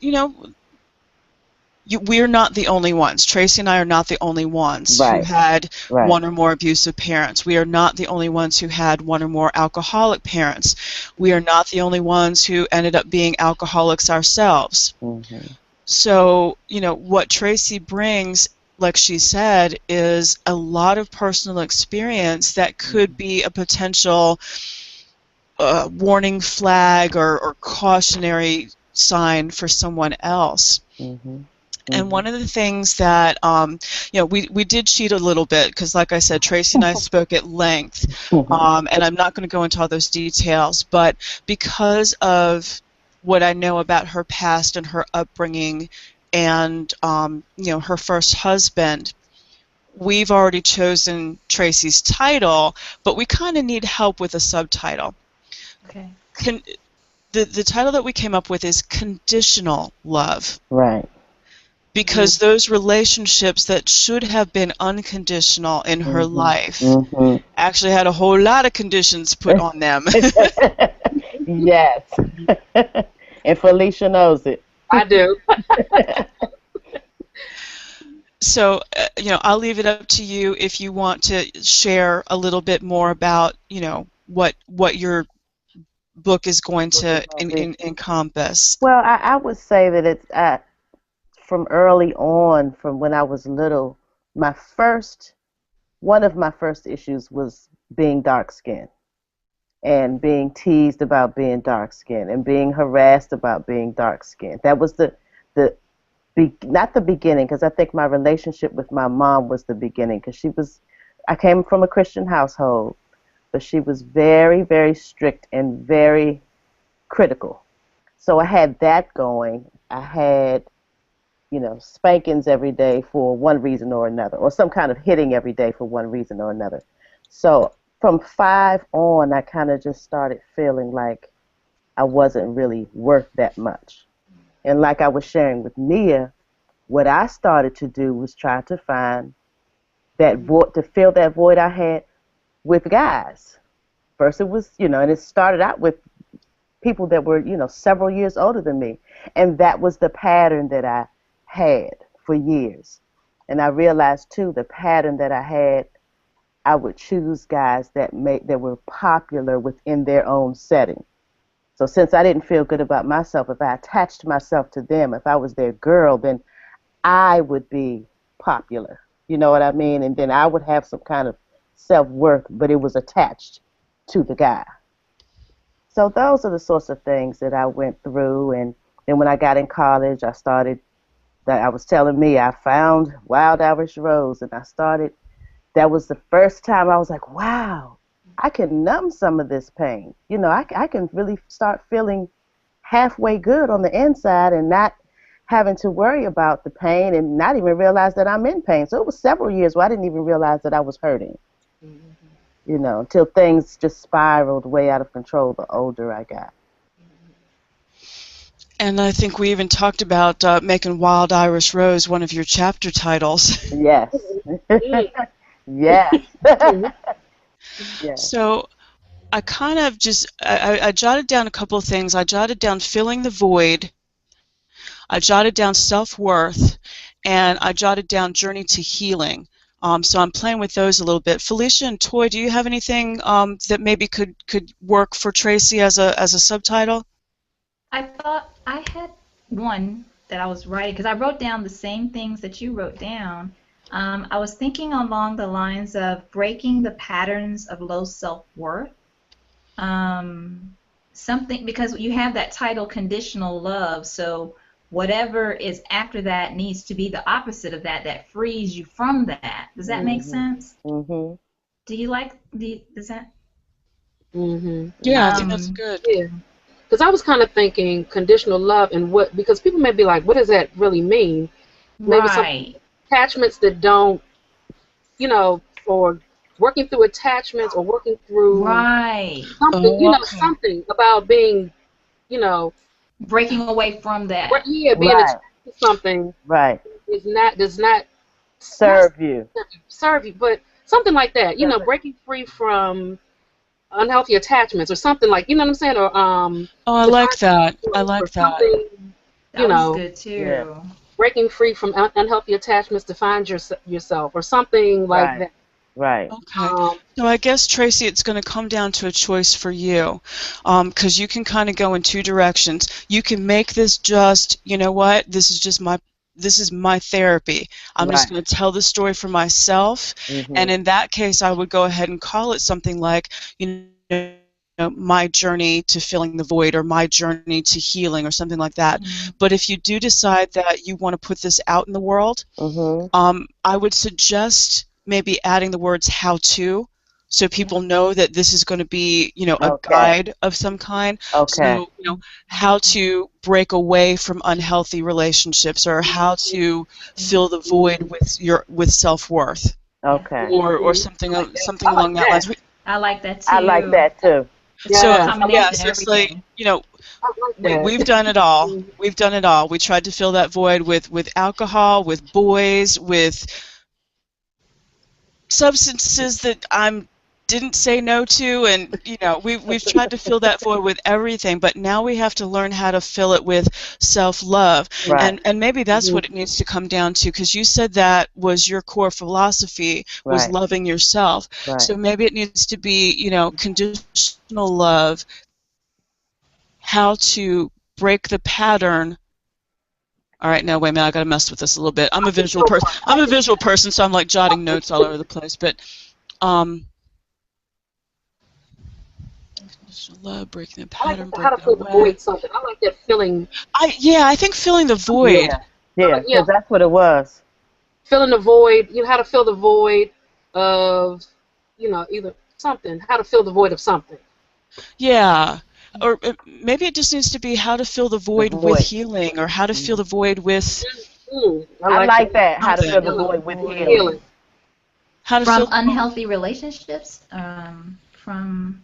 we're not the only ones. Tracy and I are not the only ones who Right. had Right. one or more abusive parents. We are not the only ones who had one or more alcoholic parents. We are not the only ones who ended up being alcoholics ourselves. Mhm. So, what Tracy brings, like she said, is a lot of personal experience that could Mhm. be a potential warning flag or cautionary sign for someone else. Mhm. And Mhm. one of the things that, we did cheat a little bit, because, like I said, Tracy and I spoke at length, and I'm not going to go into all those details, but because of what I know about her past and her upbringing and, her first husband, we've already chosen Tracy's title, but we kind of need help with a subtitle. Okay. The title that we came up with is Conditional Love. Right. Because those relationships that should have been unconditional in her life actually had a whole lot of conditions put on them. Yes. And Felicia knows it. I do. So, I'll leave it up to you if you want to share a little bit more about, what your book is going to encompass. Well, I would say that it's from early on, from when I was little, one of my first issues was being dark-skinned and being teased about being dark-skinned and being harassed about being dark-skinned. That was not the beginning, because I think my relationship with my mom was the beginning, because I came from a Christian household, but she was very, very strict and very critical. So I had that going. I had spankings every day for one reason or another, or some kind of hitting every day for one reason or another. So from 5 on, I kind of just started feeling like I wasn't really worth that much. And like I was sharing with Mia, what I started to do was try to find that void, to fill that void I had with guys. First it was, and it started out with people that were, several years older than me. And that was the pattern that I had for years. And I realized too, the pattern that I had, I would choose guys that were popular within their own setting. So since I didn't feel good about myself, if I attached myself to them, if I was their girl, then I would be popular. You know what I mean? And then I would have some kind of self-worth, but it was attached to the guy. So those are the sorts of things that I went through. And then when I got in college, I was telling me I found Wild Irish Rose, and that was the first time I was like, wow, I can numb some of this pain. I can really start feeling halfway good on the inside and not having to worry about the pain and not even realize that I'm in pain. So it was several years where I didn't even realize that I was hurting, until things just spiraled way out of control the older I got. And I think we even talked about making Wild Irish Rose one of your chapter titles. Yes. Yes. Yes. So I kind of I jotted down a couple of things. I jotted down filling the void. I jotted down self-worth, and I jotted down journey to healing. So I'm playing with those a little bit. Felicia and Toy, do you have anything that maybe could work for Tracy as a subtitle? I thought I had one that I was writing, because I wrote down the same things that you wrote down. I was thinking along the lines of breaking the patterns of low self-worth. Something, because you have that title, Conditional Love, so whatever is after that needs to be the opposite of that frees you from that. Does that make sense? Mm-hmm. Do you like does that? Mm-hmm. Yeah, I think that's good. Yeah. Because I was kind of thinking conditional love and because people may be like, what does that really mean? Maybe Right. some attachments that don't, or working through attachments or working through Right. something, something about being, Breaking away from that. being Right. attached to something Right. does not Serve you. serve you, but something like that, breaking free from unhealthy attachments or something like, you know what I'm saying? Or Oh, I like that. I like that. That was good too. Yeah. Breaking free from unhealthy attachments to find yourself or something like Right. that. Right. Okay. So I guess, Tracy, it's going to come down to a choice for you, because you can kind of go in two directions. You can make this just, you know what, this is my therapy. I'm just going to tell the story for myself, and in that case, I would go ahead and call it something like, my journey to filling the void, or my journey to healing, or something like that. But if you do decide that you want to put this out in the world, I would suggest maybe adding the words "how to," so people know that this is going to be, a guide of some kind. Okay. So, how to break away from unhealthy relationships, or how to fill the void with self-worth. Yeah. Okay. or I something like along that that. lines. I like that I like too. that too. It's like So a Yes, I like yeah, combination of so it's like, everything. I like that. we've done it all. We've done it all. We tried to fill that void with alcohol, with boys, with substances that I didn't say no to, and we've tried to fill that void with everything, but now we have to learn how to fill it with self-love. Right. And maybe that's Mhm. what it needs to come down to, because you said that was your core philosophy, was Right. loving yourself. Right. So maybe it needs to be, conditional love, how to break the pattern. All right, now wait a minute, I got to mess with this a little bit. I'm a visual person. So I'm like jotting notes all over the place, but um love, breaking the I like pattern, how to break it fill the away. void something. I like that feeling. I think filling the void. Yeah. Yeah. Yeah, Because that's what it was. filling the void. You know how to fill the void of, either something. How to fill the void of something. Yeah. Or maybe it just needs to be how to fill the The void with void. healing, or how to fill the void with I I like like that. that. How to fill something. the Fill the void with void Healing. healing. How to fill from the void. unhealthy relationships. From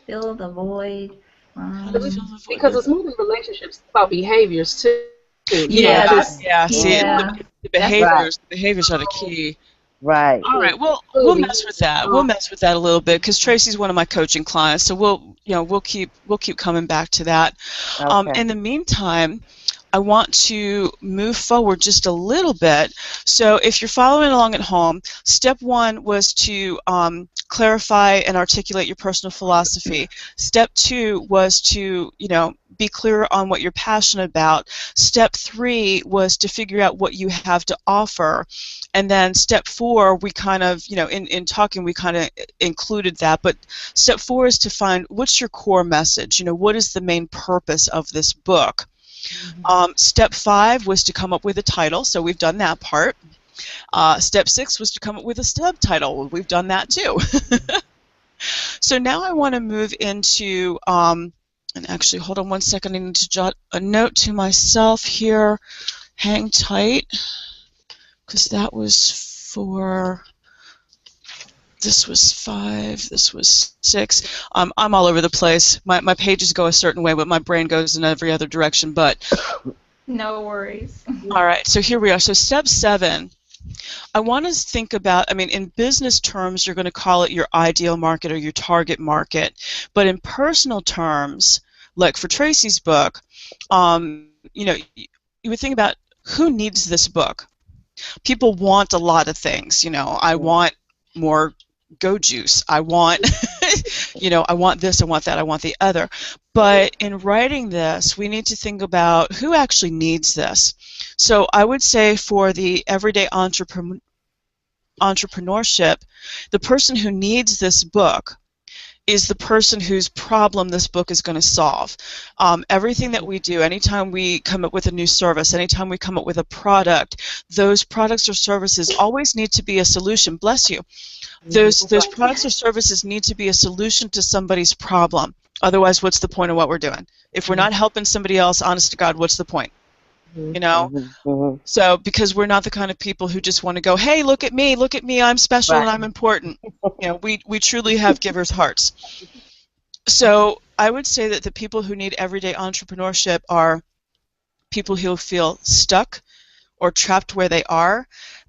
fill the void How to Because fill from. the void because with. it's more than relationships. It's about behaviors too. Yeah, Yeah, Just that's yeah. See, yeah. the That's Right. behaviors are the key. Right. All right, well, we'll food. mess with that. We'll mess with that a little bit, because Tracy's one of my coaching clients, so we'll keep coming back to that. Okay. In the meantime, I want to move forward just a little bit. So if you're following along at home, step one was to clarify and articulate your personal philosophy. Step two was to, be clear on what you're passionate about. Step three was to figure out what you have to offer. And then step four, we kind of, in talking, we kind of included that. But step four is to find what's your core message. What is the main purpose of this book? Step five was to come up with a title, so we've done that part. Step six was to come up with a subtitle. We've done that too. So now I want to move into, and actually, hold on one second. I need to jot a note to myself here. Hang tight, because that was for. This was 5, this was 6. I'm all over the place. My pages go a certain way, but my brain goes in every other direction. But no worries. all right, so here we are. So step 7, I want to think about, in business terms, you're going to call it your ideal market or your target market. But in personal terms, like for Tracy's book, you would think about who needs this book. People want a lot of things. I want more go juice. I want, I want this, I want that, I want the other. But in writing this, we need to think about who actually needs this. So I would say for the everyday entrepreneurship, the person who needs this book is the person whose problem this book is going to solve. Everything that we do, anytime we come up with a new service, anytime we come up with a product, those products or services always need to be a solution. Bless you. Those products or services need to be a solution to somebody's problem. Otherwise, what's the point of what we're doing? If we're not helping somebody else, honest to God, what's the point? So because we're not the kind of people who just want to go, hey, look at me, I'm special Right. and I'm important. We truly have givers' hearts. So I would say that the people who need everyday entrepreneurship are people who feel stuck or trapped where they are,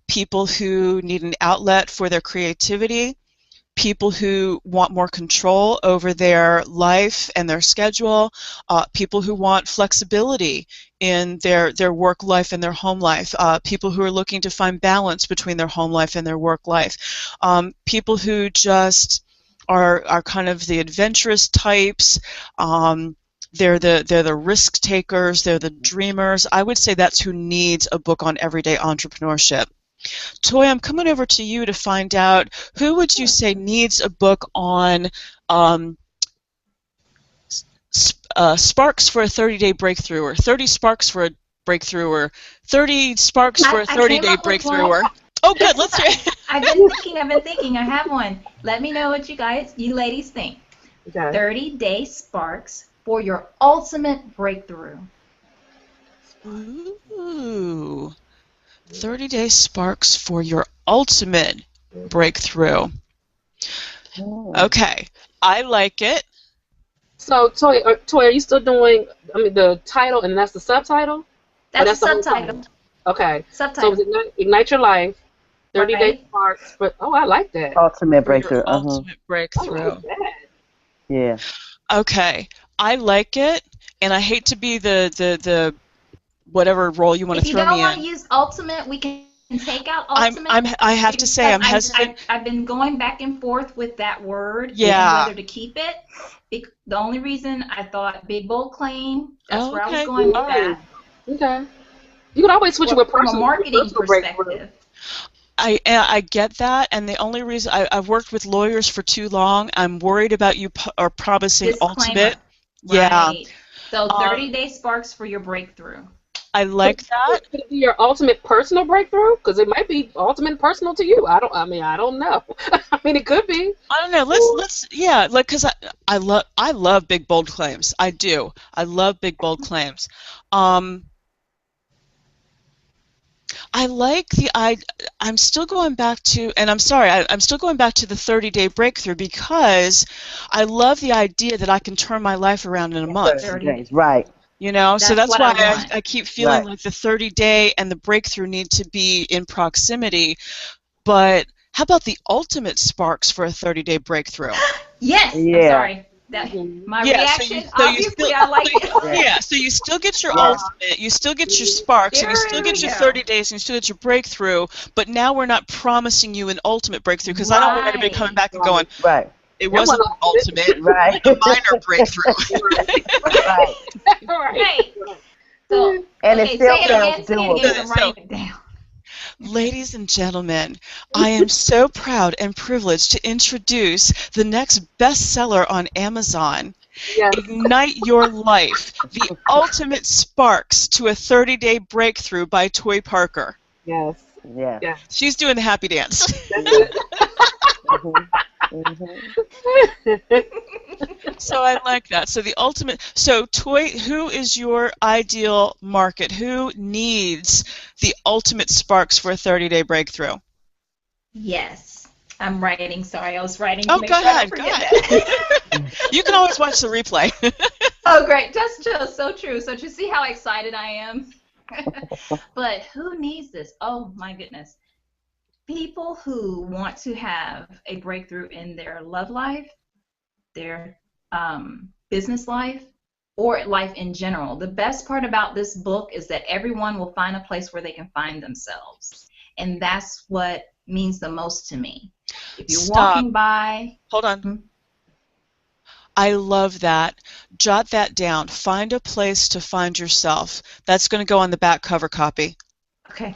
people who need an outlet for their creativity, people who want more control over their life and their schedule, people who want flexibility in their work life and their home life, people who are looking to find balance between their home life and their work life, people who just are kind of the adventurous types. They're the risk takers. They're the dreamers. I would say that's who needs a book on everyday entrepreneurship. Toy, I'm coming over to you to find out who would you say needs a book on sparks for a 30-day breakthrough, or 30 sparks for a breakthrough, or 30 sparks for a I came 30-day up with breakthrough, one. or oh, good, let's hear it. I've been thinking. I have one. Let me know what you ladies think. Okay. 30-day sparks for your ultimate breakthrough. Ooh. 30-day sparks for your ultimate breakthrough. Okay, I like it. So, Toy, are you still doing? I mean, the title and that's the subtitle, or That's that's the the whole subtitle. title? Okay. So, Subtitle. Ignite Your Life, 30-day Right. sparks. But I like that. Ultimate For your breakthrough. ultimate I breakthrough. like that. Yeah. Okay, I like it, and I hate to be the whatever role you want to If you throw don't me want to in. use ultimate, we can take out ultimate I have to say because I'm hesitant. I've been going back and forth with that word and Yeah. whether to keep it. The only reason I thought big bold claim, that's Oh, where I was okay. going with All right. that. Okay. You can always switch it with From a marketing personal breakthrough. perspective. I get that, and the only reason I've worked with lawyers for too long, I'm worried about you are promising ultimate. Disclaimer. Yeah. Right. So 30-day sparks for your breakthrough. I like that. Could it be your ultimate personal breakthrough? Because it might be ultimate personal to you. I don't know. I mean, it could be. I don't know. Let's yeah, like because I love big bold claims. I do. I love big bold claims. I like I'm still going back to, and I'm sorry, I'm still going back to the 30-day breakthrough because I love the idea that I can turn my life around in a month. 30 days. Right. You know, so That's that's what why I want. I keep feeling Right. like the 30-day and the breakthrough need to be in proximity. But how about the ultimate sparks for a 30-day breakthrough? Yes. I'm Yeah. sorry. My Yeah, reaction, obviously, I like it. Yeah, so you still get your Yeah. ultimate, you still get your sparks, and you still There get we your go. 30 days, and you still get your breakthrough, but now we're not promising you an ultimate breakthrough, because I don't want anybody coming back and going, Right. it wasn't an ultimate, Right. a minor breakthrough. Right. Right. So, And okay, it still say it sounds again. Say it again. I'm So, writing it down. ladies and gentlemen, I am so proud and privileged to introduce the next bestseller on Amazon, Yes. Ignite Your Life, The Ultimate Sparks to a 30-Day Breakthrough by Toy Parker. Yes. Yeah. Yes. She's doing the happy dance. That's it. So I like that. So the ultimate, so Toy, who is your ideal market? Who needs the ultimate sparks for a 30-day breakthrough? Yes. I'm writing. Sorry, I was writing. Oh, to make go sure I don't ahead, go forget ahead. that. You can always watch the replay. Oh, great. That's just so true. So to see how excited I am. But who needs this? Oh, my goodness. People who want to have a breakthrough in their love life, their business life, or life in general. The best part about this book is that everyone will find a place where they can find themselves. And that's what means the most to me. If you're Stop. walking by... Hold on. I love that. Jot that down. Find a place to find yourself. That's going to go on the back cover copy. Okay.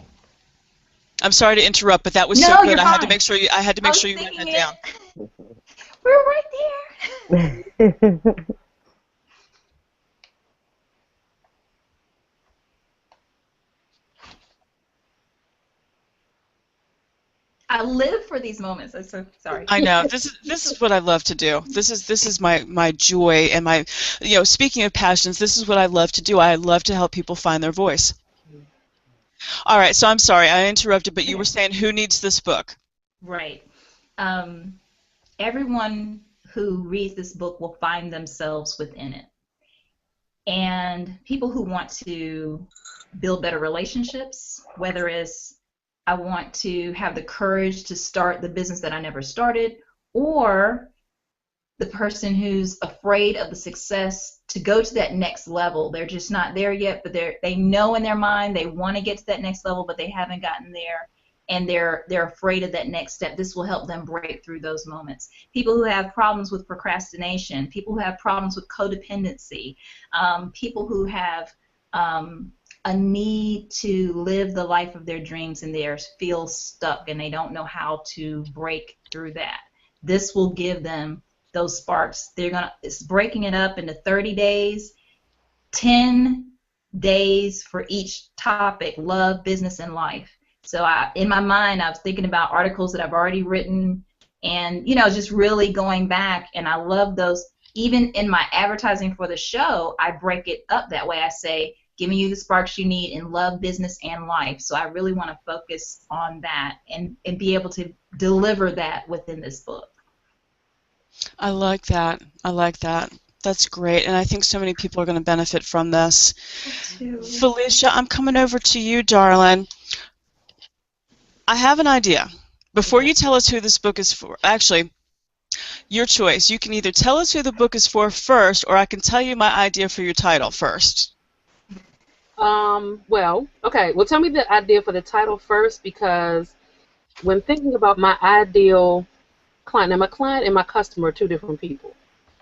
I'm sorry to interrupt, but that was No, so good. you're I had to fine. make sure you. I had to make I was sure you wrote that thinking down. We're right there. I live for these moments. I'm so sorry. I know. This is what I love to do. This is my joy and my, you know, speaking of passions, this is what I love to do. I love to help people find their voice. All right, so I'm sorry I interrupted, but you were saying who needs this book? Right. Everyone who reads this book will find themselves within it. And people who want to build better relationships, whether it's I want to have the courage to start the business that I never started, or the person who's afraid of the success to go to that next level. They're just not there yet, but they know in their mind they want to get to that next level, but they haven't gotten there, and they're afraid of that next step. This will help them break through those moments. People who have problems with procrastination, people who have problems with codependency, people who have a need to live the life of their dreams and they feel stuck and they don't know how to break through that. This will give them those sparks. It's breaking it up into 30 days, 10 days for each topic: love, business, and life. So in my mind, I was thinking about articles that I've already written and, you know, just really going back, and I love those. Even in my advertising for the show, I break it up that way. I say, giving you the sparks you need in love, business, and life. So I really want to focus on that and be able to deliver that within this book. I like that. I like that. That's great, and I think so many people are going to benefit from this. Felicia, I'm coming over to you, darling. I have an idea. Before you tell us who this book is for, actually, your choice. You can either tell us who the book is for first, or I can tell you my idea for your title first. Well, okay. Well, tell me the idea for the title first, because when thinking about my ideal client, now my client and my customer are two different people.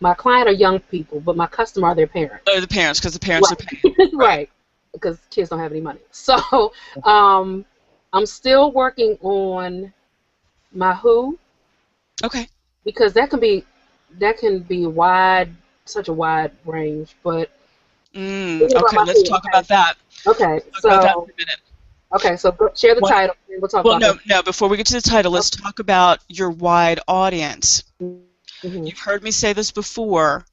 My client are young people, but my customer are their parents. Oh, the parents, because the parents are paying. Right, because kids don't have any money. So I'm still working on my who. Okay. Because that can be wide, such a wide range. But Okay, let's talk about that. Okay, Talk about that for a minute. Okay, so share the title, and we'll talk about it. No, before we get to the title, let's talk about your wide audience. Mm-hmm. You've heard me say this before.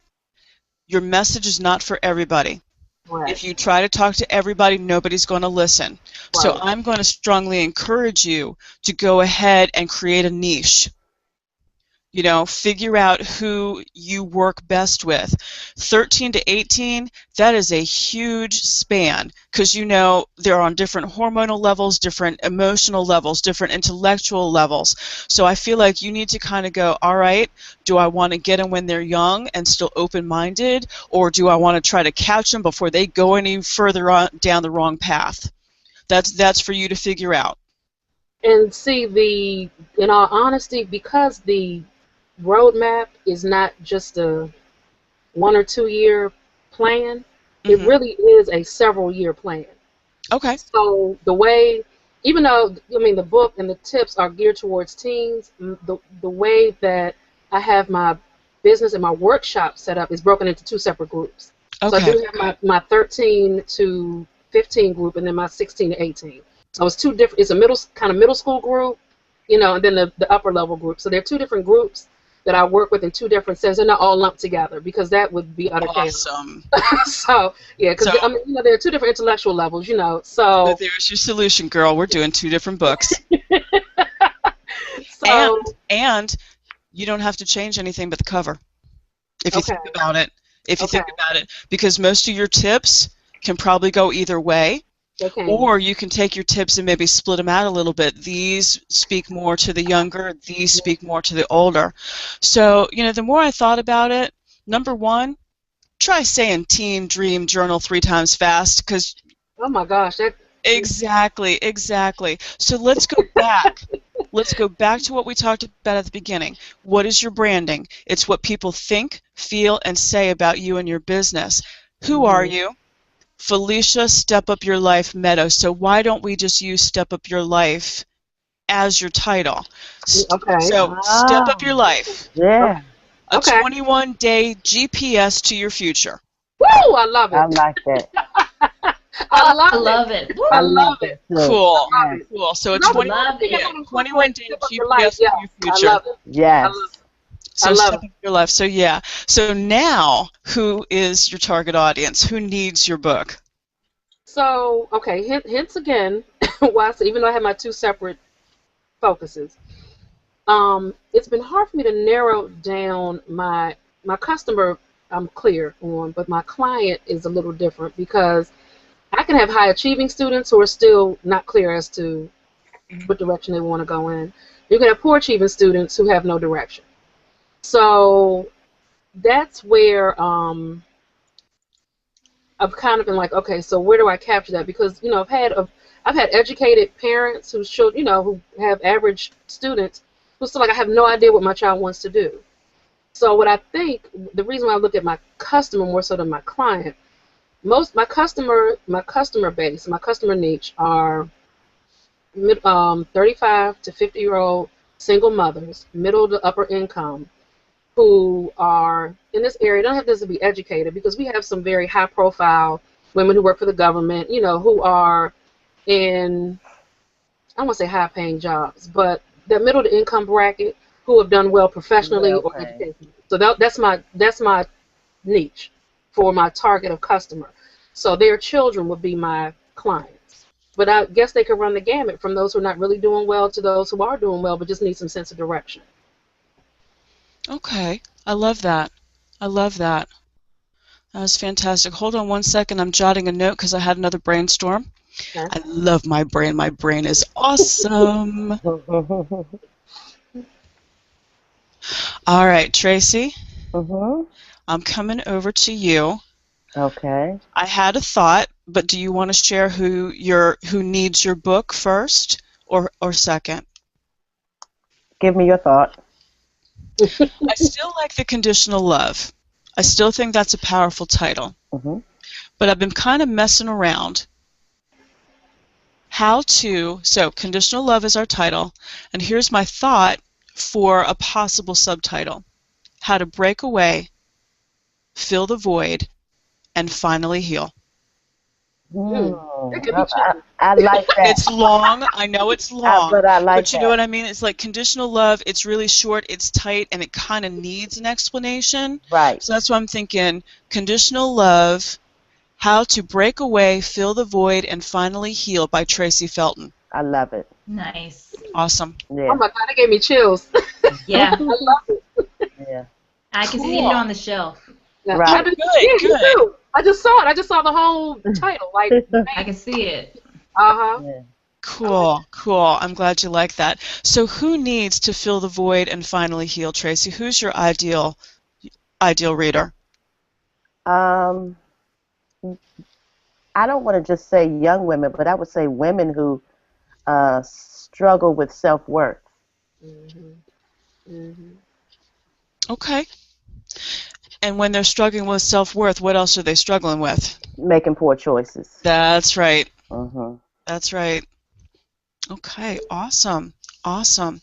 Your message is not for everybody. Right. If you try to talk to everybody, nobody's going to listen. Right. So I'm going to strongly encourage you to go ahead and create a niche. You know, figure out who you work best with. 13 to 18, that is a huge span, because you know they're on different hormonal levels, different emotional levels, different intellectual levels. So I feel like you need to kind of go, all right, do I want to get them when they're young and still open-minded, or do I want to try to catch them before they go any further on down the wrong path? That's for you to figure out. And see, in all honesty, because the roadmap is not just a 1 or 2 year plan, it really is a several year plan. Okay. So the way, even though the book and the tips are geared towards teens, the way that I have my business and my workshop set up is broken into 2 separate groups. Okay. So I do have my 13 to 15 group, and then my 16 to 18. So it's 2 different. It's a middle school group, and then the upper level group. So they're 2 different groups that I work with in 2 different settings. They're not all lumped together, because that would be utter chaos. Awesome. So yeah, because there are 2 different intellectual levels, So there's your solution, girl. We're doing 2 different books. So, and you don't have to change anything but the cover, if you think about it. If you think about it, because most of your tips can probably go either way. Okay. Or you can take your tips and maybe split them out a little bit. These speak more to the younger, these speak more to the older. So, the more I thought about it, number 1, try saying Teen Dream Journal 3 times fast, because... Oh my gosh. Exactly. So let's go back. Let's go back to what we talked about at the beginning. What is your branding? It's what people think, feel, and say about you and your business. Who are you? Felicia Step Up Your Life Meadows. So why don't we just use Step Up Your Life as your title? Okay. So Step Up Your Life. Yeah. A 21-day GPS to your future. Woo! I love it. I like that. I love it. I love it. Cool. Cool. So it's 21-day GPS to your future. I love it. Yes. I love it. So Step Up Your Life. So yeah. So now, who is your target audience? Who needs your book? So hints again. Even though I have my 2 separate focuses, it's been hard for me to narrow down my customer. I'm clear on, but my client is a little different, because I can have high achieving students who are still not clear as to what direction they want to go in. You can have poor achieving students who have no direction. So that's where I've kind of been like, okay, so where do I capture that? Because I've had educated parents who showed who have average students who still like, I have no idea what my child wants to do. So what I think, the reason why I look at my customer more so than my client, my customer base, my customer niche are 35 to 50-year-old single mothers, middle to upper income, who are in this area. Don't have to be educated, because we have some very high-profile women who work for the government, who are in, I don't want to say high-paying jobs, but that middle to income bracket, who have done well professionally or educationally. So that's my niche for my target of customer. So their children would be my clients. But I guess they could run the gamut from those who are not really doing well to those who are doing well but just need some sense of direction. Okay. I love that. I love that. That was fantastic. Hold on one second. I'm jotting a note because I had another brainstorm. Okay. I love my brain. My brain is awesome. All right, Tracy, Mhm. I'm coming over to you. Okay. I had a thought, but do you want to share who needs your book first or second? Give me your thought. I still like The Conditional Love. I still think that's a powerful title. Mhm. But I've been kind of messing around. So Conditional Love is our title, and here's my thought for a possible subtitle. How to break away, fill the void, and finally heal. It could be I, chilling. I like that, It's long. I know it's long, but I like but you know that. what I mean? It's like Conditional Love. It's really short, it's tight, and it kind of needs an explanation. Right. So that's why I'm thinking Conditional Love, How to Break Away, Fill the Void, and Finally Heal by Tracy Felton. I love it. Nice. Awesome. Oh Yeah. my God, it gave me chills. Yeah, I love it. Yeah. I can see it Cool. on the shelf. Yeah, Right. I just, Good, yeah, you good. too. I just saw it. I just saw the whole title. Like, I can see it. uh-huh. Yeah. Cool, cool. I'm glad you like that. So who needs to fill the void and finally heal, Tracy? Who's your ideal reader? Um, I don't want to just say young women, but I would say women who struggle with self-worth. Mm-hmm. Mm-hmm. Okay. And when they're struggling with self-worth, what else are they struggling with? Making poor choices. That's right. Mhm. That's right. Okay, awesome. Awesome.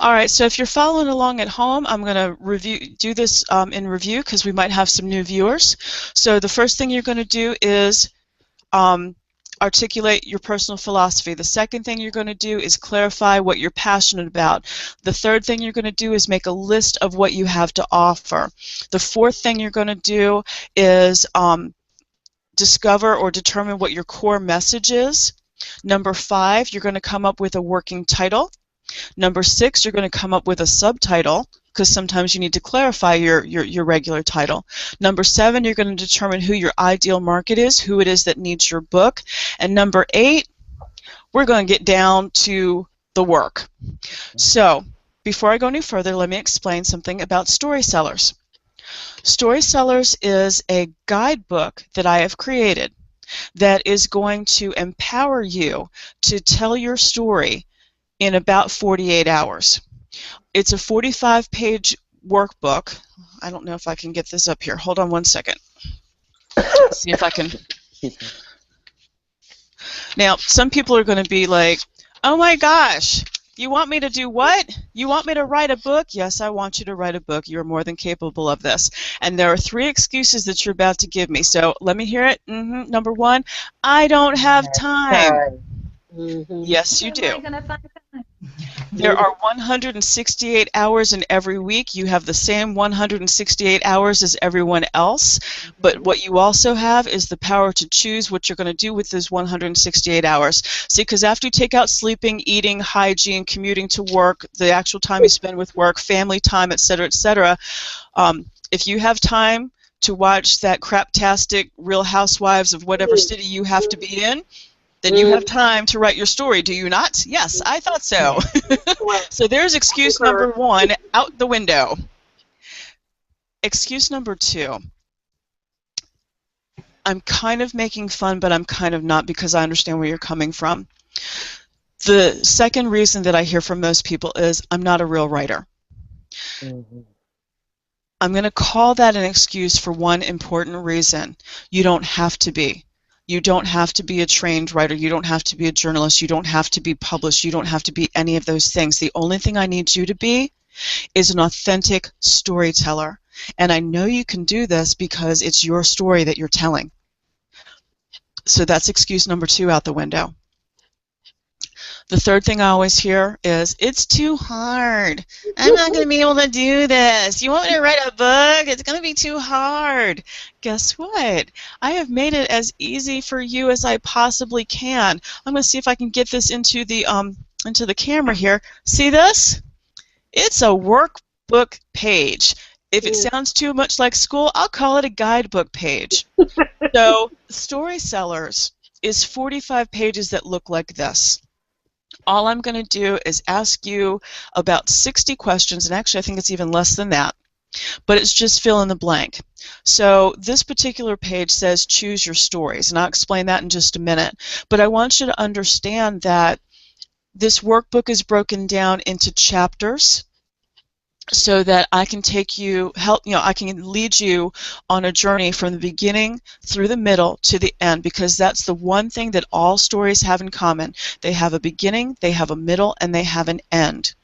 All right, so if you're following along at home, I'm going to do this in review because we might have some new viewers. So the first thing you're going to do is articulate your personal philosophy. The second thing you're going to do is clarify what you're passionate about. The third thing you're going to do is make a list of what you have to offer. The fourth thing you're going to do is discover or determine what your core message is. Number 5, you're going to come up with a working title. Number 6, you're going to come up with a subtitle, because sometimes you need to clarify your regular title. Number 7, you're going to determine who your ideal market is, who it is that needs your book. And number 8, we're going to get down to the work. So, before I go any further, let me explain something about StorySellers. StorySellers is a guidebook that I have created that is going to empower you to tell your story in about 48 hours. It's a 45-page workbook. I don't know if I can get this up here. Hold on one second. See if I can. Excuse me. Now, some people are going to be like, oh my gosh, you want me to do what? You want me to write a book? Yes, I want you to write a book. You're more than capable of this. And there are 3 excuses that you're about to give me. So let me hear it. Number 1, I don't have time. Mm-hmm. Yes, you Where am I do. gonna find time? There are 168 hours in every week. You have the same 168 hours as everyone else, but what you also have is the power to choose what you're going to do with those 168 hours. See, because after you take out sleeping, eating, hygiene, commuting to work, the actual time you spend with work, family time, etc., if you have time to watch that craptastic Real Housewives of whatever city you have to be in, then you have time to write your story, do you not? Yes, I thought so. So there's excuse number 1 out the window. Excuse number 2. I'm kind of making fun, but I'm kind of not, because I understand where you're coming from. The second reason that I hear from most people is I'm not a real writer. Mhm. I'm going to call that an excuse for one important reason. You don't have to be. You don't have to be a trained writer. You don't have to be a journalist. You don't have to be published. You don't have to be any of those things. The only thing I need you to be is an authentic storyteller. And I know you can do this because it's your story that you're telling. So that's excuse number 2 out the window. The third thing I always hear is, it's too hard. I'm not going to be able to do this. You want me to write a book? It's going to be too hard. Guess what? I have made it as easy for you as I possibly can. I'm going to see if I can get this into the camera here. See this? It's a workbook page. If it sounds too much like school, I'll call it a guidebook page. So StorySellers is 45 pages that look like this. All I'm going to do is ask you about 60 questions, and actually I think it's even less than that, but it's just fill in the blank. So this particular page says choose your stories, and I'll explain that in just a minute. But I want you to understand that this workbook is broken down into chapters so that I can I can lead you on a journey from the beginning through the middle to the end, because that's the one thing that all stories have in common. They have a beginning, they have a middle, and they have an end.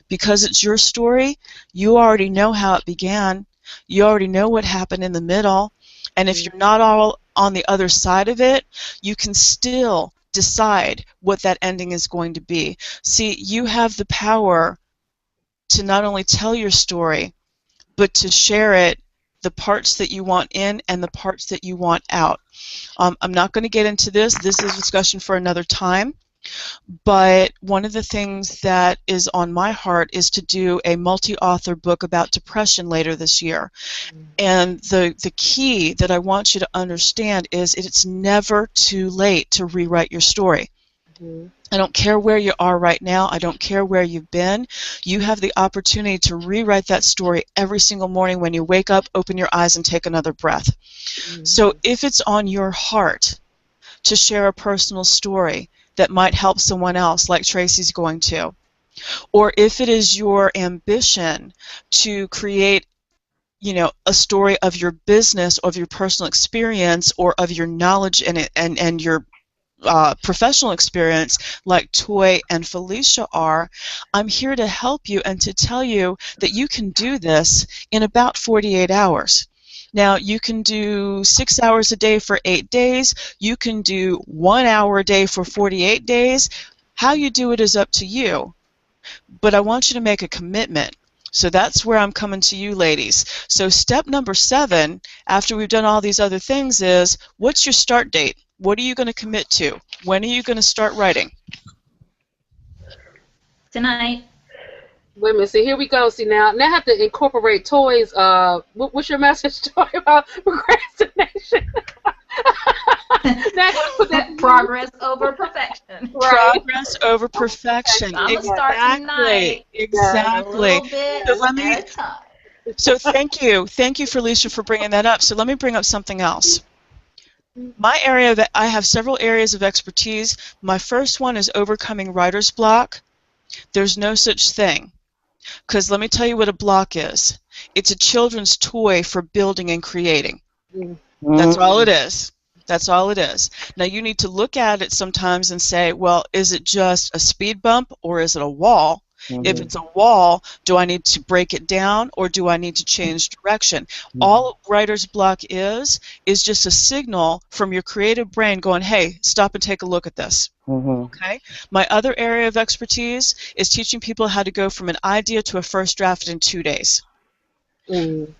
Because it's your story, you already know how it began, you already know what happened in the middle, and if you're not all on the other side of it, you can still decide what that ending is going to be. See, you have the power to not only tell your story, but to share it, the parts that you want in and the parts that you want out. I'm not going to get into this. This is a discussion for another time. But one of the things that is on my heart is to do a multi-author book about depression later this year. And the key that I want you to understand is it's never too late to rewrite your story. I don't care where you are right now. I don't care where you've been. You have the opportunity to rewrite that story every single morning when you wake up, open your eyes, and take another breath. So if it's on your heart to share a personal story that might help someone else, like Tracy's going to, or if it is your ambition to create a story of your business, of your personal experience, or of your knowledge and your professional experience, like Toy and Felicia are, I'm here to help you and to tell you that you can do this in about 48 hours. Now, you can do 6 hours a day for 8 days. You can do 1 hour a day for 48 days. How you do it is up to you. But I want you to make a commitment. So that's where I'm coming to you, ladies. So step number 7, after we've done all these other things, is what's your start date? What are you going to commit to? When are you going to start writing? Tonight. Wait a minute. See, here we go. See, now I have to incorporate Toys. What's your message, Toy, about procrastination? Now I gotta put that Progress over perfection. right. Progress over perfection. I'm gonna start tonight. Exactly. A little bit So at a time. So thank you, Felicia, for bringing that up. So let me bring up something else. My area that I have several areas of expertise. My first one is overcoming writer's block. There's no such thing, because let me tell you what a block is. It's a children's toy for building and creating. That's all it is. That's all it is. Now you need to look at it sometimes and say, well, is it just a speed bump or is it a wall? If it's a wall, do I need to break it down or do I need to change direction? All writer's block is just a signal from your creative brain going, hey, stop and take a look at this. Okay? My other area of expertise is teaching people how to go from an idea to a first draft in 2 days. And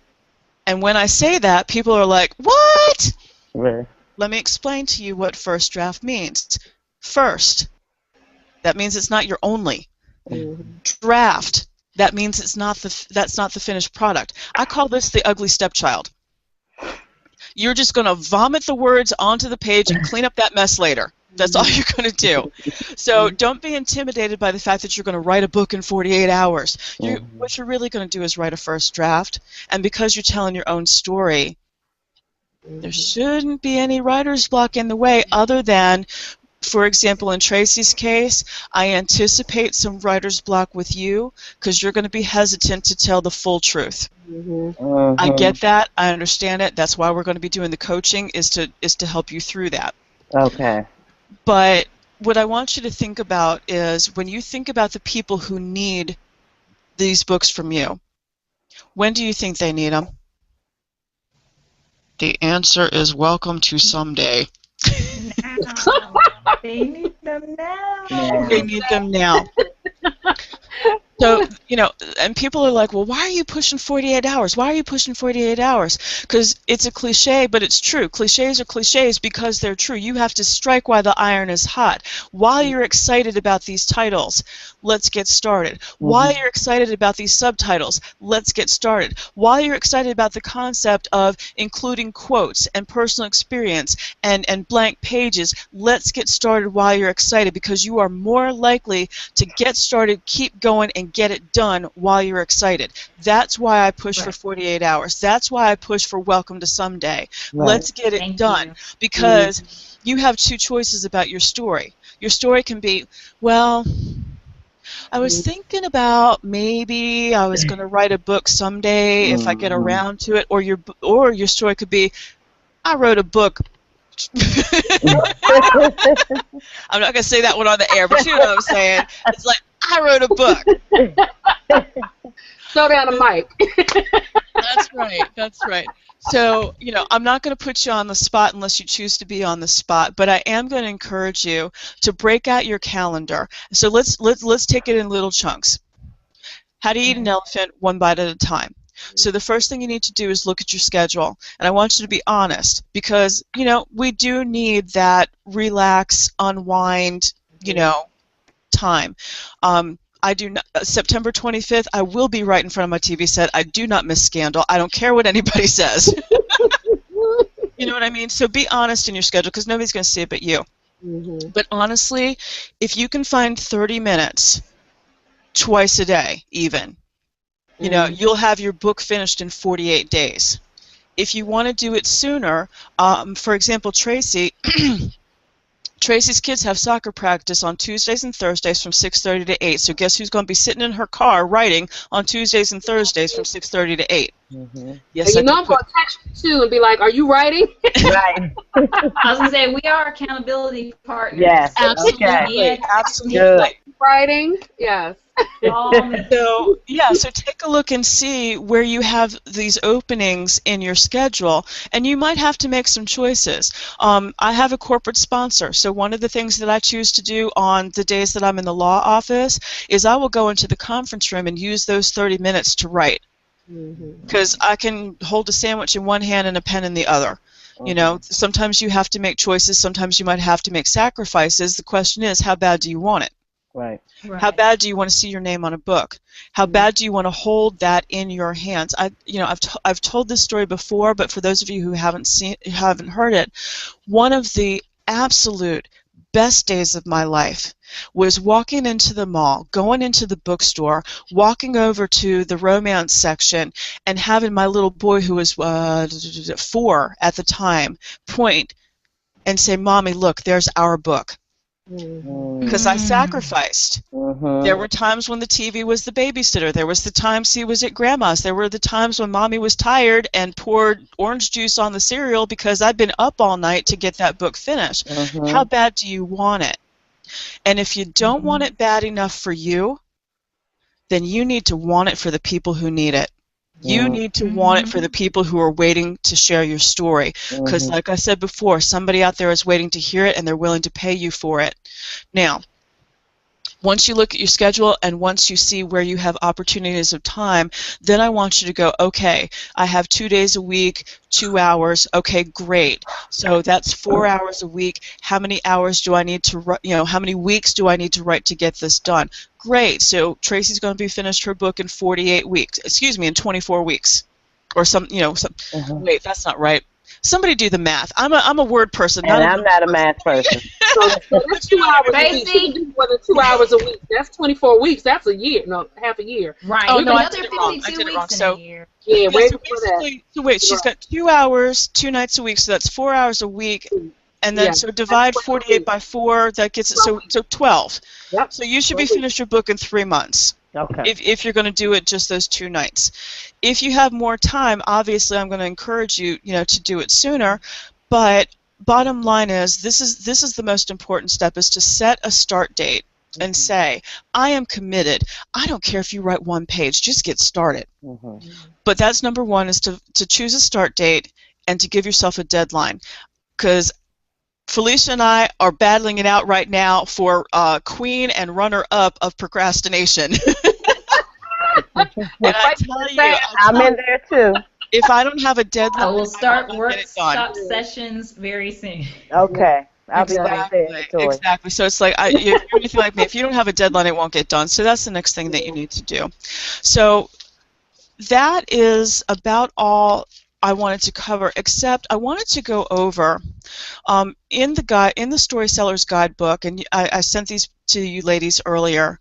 when I say that, people are like, what? Let me explain to you what first draft means. First, that means it's not your only. Draft, that means that's not the finished product. I call this the ugly stepchild. You're just going to vomit the words onto the page and clean up that mess later. That's all you're going to do. So don't be intimidated by the fact that you're going to write a book in 48 hours. What you're really going to do is write a first draft, and because you're telling your own story, there shouldn't be any writer's block in the way other than, for example, in Tracy's case, I anticipate some writer's block with you because you're going to be hesitant to tell the full truth. I get that. I understand it. That's why we're going to be doing the coaching, is to help you through that. Okay. But what I want you to think about is when you think about the people who need these books from you, when do you think they need them? The answer is welcome to someday. They need them now. They Yeah. need them now. So, and people are like, well, why are you pushing 48 hours? Why are you pushing 48 hours? Because it's a cliche, but it's true. Cliches are cliches because they're true. You have to strike while the iron is hot. While you're excited about these titles, let's get started. While you're excited about these subtitles, let's get started. While you're excited about the concept of including quotes and personal experience and blank pages, let's get started while you're excited, because you are more likely to get started, keep going, and get it done while you're excited. That's why I push for 48 hours. That's why I push for Welcome to Someday. Right. Let's get it Thank done. you. Because you have two choices about your story. Your story can be, well, I was thinking about maybe I was going to write a book someday if I get around to it, or your story could be, I wrote a book. I'm not going to say that one on the air, but you know what I'm saying. It's like, I wrote a book. Slow down the mic. That's right. That's right. So, I'm not going to put you on the spot unless you choose to be on the spot, but I am going to encourage you to break out your calendar. So let's take it in little chunks. How do you eat an elephant? One bite at a time. So the first thing you need to do is look at your schedule, and I want you to be honest, because we do need that relax, unwind, time. I do not, September 25th, I will be right in front of my TV set. I do not miss Scandal. I don't care what anybody says. You know what I mean? So be honest in your schedule, because nobody's going to see it but you. But honestly, if you can find 30 minutes twice a day, even, you'll have your book finished in 48 days. If you want to do it sooner, for example, Tracy's kids have soccer practice on Tuesdays and Thursdays from 6:30 to 8. So guess who's going to be sitting in her car writing on Tuesdays and Thursdays from 6:30 to 8? Yes, And I'm going to text you too and be like, are you writing? Right. I was gonna say we are accountability partners. Yes. Absolutely. Okay. Absolutely. Good. Writing? Yes. So take a look and see where you have these openings in your schedule, and you might have to make some choices. I have a corporate sponsor, so one of the things that I choose to do on the days that I'm in the law office is I will go into the conference room and use those 30 minutes to write, because I can hold a sandwich in one hand and a pen in the other. Sometimes you have to make choices, sometimes you might have to make sacrifices. The question is, how bad do you want it? Right. How bad do you want to see your name on a book? How bad do you want to hold that in your hands? I've told this story before, but for those of you who haven't heard it, one of the absolute best days of my life was walking into the mall, going into the bookstore, walking over to the romance section, and having my little boy, who was 4 at the time, point and say, "Mommy, look, there's our book." Because I sacrificed. There were times when the TV was the babysitter. There was the times he was at Grandma's. There were the times when Mommy was tired and poured orange juice on the cereal because I'd been up all night to get that book finished. How bad do you want it? And if you don't want it bad enough for you, then you need to want it for the people who need it. You need to want it for the people who are waiting to share your story. Because like I said before, somebody out there is waiting to hear it, and they're willing to pay you for it. Now, once you look at your schedule and once you see where you have opportunities of time, then I want you to go, okay, I have 2 days a week, 2 hours. Okay, great. So that's 4 hours a week. How many hours do I need to write? How many weeks do I need to write to get this done? Great. So Tracy's going to be finished her book in 48 weeks. Excuse me, in 24 weeks, or wait, that's not right. Somebody do the math. I'm a word person. And I'm not a math person. So that's 2 hours a week. She can do more than 2 hours a week. That's 24 weeks. That's a year. No, half a year. Right. Oh, no, I Another did it wrong. 52 I did it wrong. weeks in So, a year. Yeah, yeah, way so before that. basically, so wait, she's got 2 hours, 2 nights a week, so that's 4 hours a week. And then, so divide 48 by 4, that gets it, so 12. Yep. So you should be finished your book in 3 months. Okay. If you're going to do it just those 2 nights. If you have more time, obviously I'm going to encourage you, to do it sooner. But bottom line is, this is the most important step, is to set a start date and say, I am committed. I don't care if you write 1 page, just get started. But that's number 1, is to choose a start date and to give yourself a deadline. Because Felicia and I are battling it out right now for queen and runner-up of procrastination. And I tell you, I'm in there too. if I don't have a I deadline, will I will start not get it done. workshop sessions very soon. Okay. I'll be right Exactly, there, Toy. exactly. So it's like, if you're anything like me, if you don't have a deadline, it won't get done. So that's the next thing that you need to do. So that is about all I wanted to cover, except I wanted to go over in the StorySellers guidebook, and I sent these to you ladies earlier.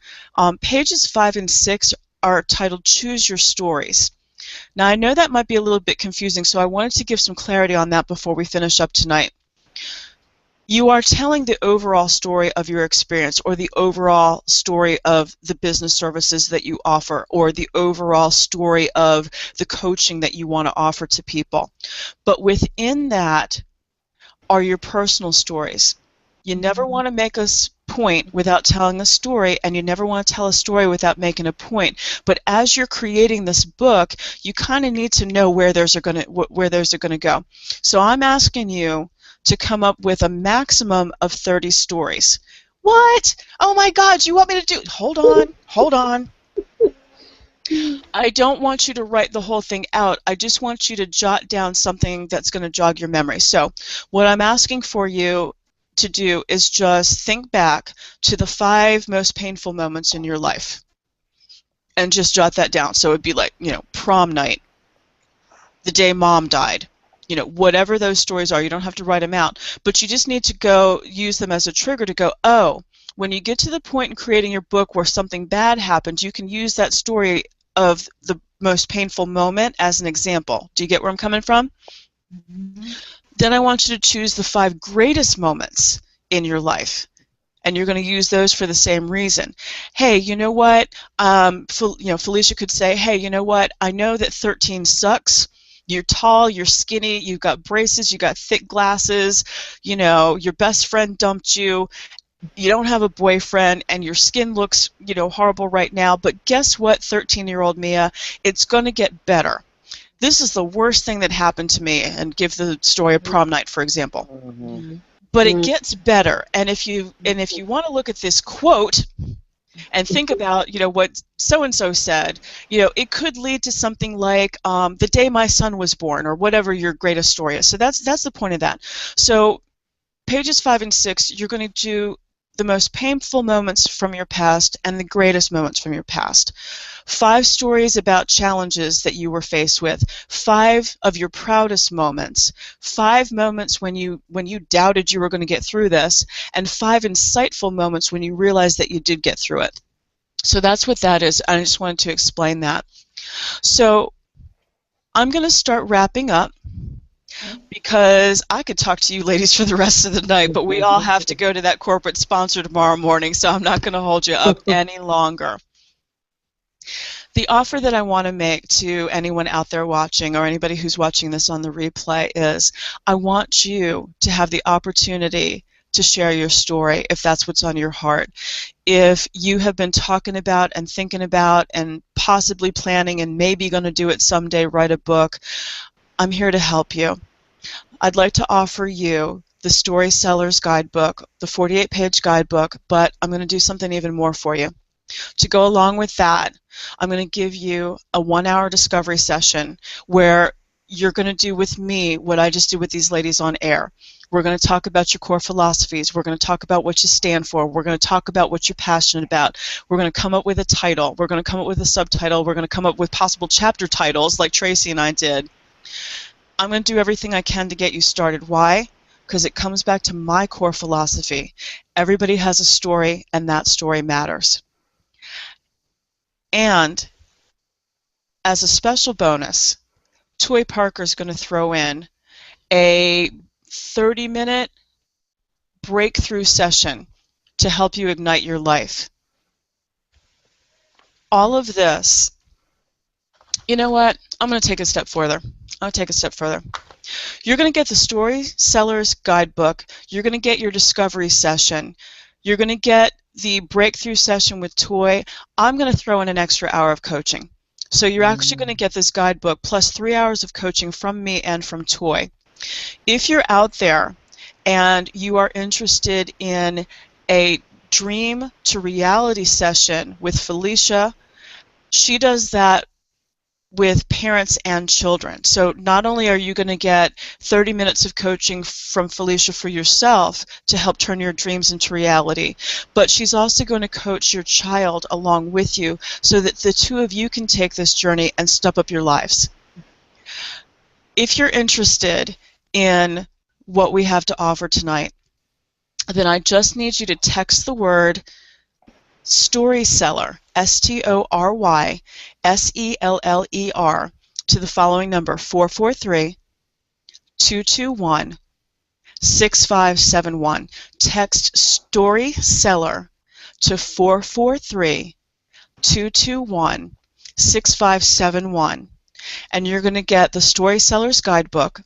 Pages 5 and 6 are titled "Choose Your Stories." Now I know that might be a little bit confusing, so I wanted to give some clarity on that before we finish up tonight. You are telling the overall story of your experience, or the overall story of the business services that you offer, or the overall story of the coaching that you want to offer to people. But within that are your personal stories. You never want to make a point without telling a story, and you never want to tell a story without making a point. But as you're creating this book, you kind of need to know where those are going to go. So I'm asking you to come up with a maximum of 30 stories. What? Oh my God, you want me to do? Hold on, hold on. I don't want you to write the whole thing out. I just want you to jot down something that's going to jog your memory. So what I'm asking for you to do is just think back to the 5 most painful moments in your life and just jot that down. So it would be like, prom night, the day mom died, whatever those stories are. You don't have to write them out, but you just need to go use them as a trigger to go, oh, when you get to the point in creating your book where something bad happened, you can use that story of the most painful moment as an example. Do you get where I'm coming from? Mm-hmm. Then I want you to choose the 5 greatest moments in your life, and you're going to use those for the same reason. Hey, you know what? Felicia could say, hey, you know what? I know that 13 sucks. You're tall, you're skinny, you've got braces, you got thick glasses, your best friend dumped you, you don't have a boyfriend, and your skin looks, horrible right now, but guess what, 13-year-old Mia? It's going to get better. This is the worst thing that happened to me, and give the story of prom night, for example. Mm-hmm. But it gets better, and if you want to look at this quote and think about, what so-and-so said, it could lead to something like the day my son was born, or whatever your greatest story is. So that's the point of that. So pages 5 and 6, you're going to do the most painful moments from your past and the greatest moments from your past. 5 stories about challenges that you were faced with. 5 of your proudest moments. 5 moments when you doubted you were going to get through this, and 5 insightful moments when you realized that you did get through it. So that's what that is. I just wanted to explain that. So I'm going to start wrapping up, because I could talk to you ladies for the rest of the night, but we all have to go to that corporate sponsor tomorrow morning, so I'm not going to hold you up any longer. The offer that I want to make to anyone out there watching, or anybody who's watching this on the replay, is I want you to have the opportunity to share your story if that's what's on your heart. If you have been talking about and thinking about and possibly planning and maybe going to do it someday, write a book, I'm here to help you. I'd like to offer you the StorySellers guidebook, the 48-page guidebook, but I'm going to do something even more for you. To go along with that, I'm going to give you a 1-hour discovery session where you're going to do with me what I just did with these ladies on air. We're going to talk about your core philosophies. We're going to talk about what you stand for. We're going to talk about what you're passionate about. We're going to come up with a title. We're going to come up with a subtitle. We're going to come up with possible chapter titles like Tracy and I did. I'm going to do everything I can to get you started. Why? Because it comes back to my core philosophy. Everybody has a story, and that story matters. And as a special bonus, Toy Parker is going to throw in a 30-minute breakthrough session to help you ignite your life. All of this, you know what? I'm going to take a step further. I'll take a step further. You're going to get the StorySellers guidebook. You're going to get your discovery session. You're going to get the breakthrough session with Toy. I'm going to throw in an extra hour of coaching. So you're actually going to get this guidebook plus 3 hours of coaching from me and from Toy. If you're out there and you are interested in a dream to reality session with Felicia, she does that with parents and children. So not only are you going to get 30 minutes of coaching from Felicia for yourself to help turn your dreams into reality, but she's also going to coach your child along with you so that the two of you can take this journey and step up your lives. If you're interested in what we have to offer tonight, then I just need you to text the word StorySeller, StorySeller, to the following number, 443-221-6571. Text StorySeller to 443-221-6571, and you're going to get the StorySellers Guidebook.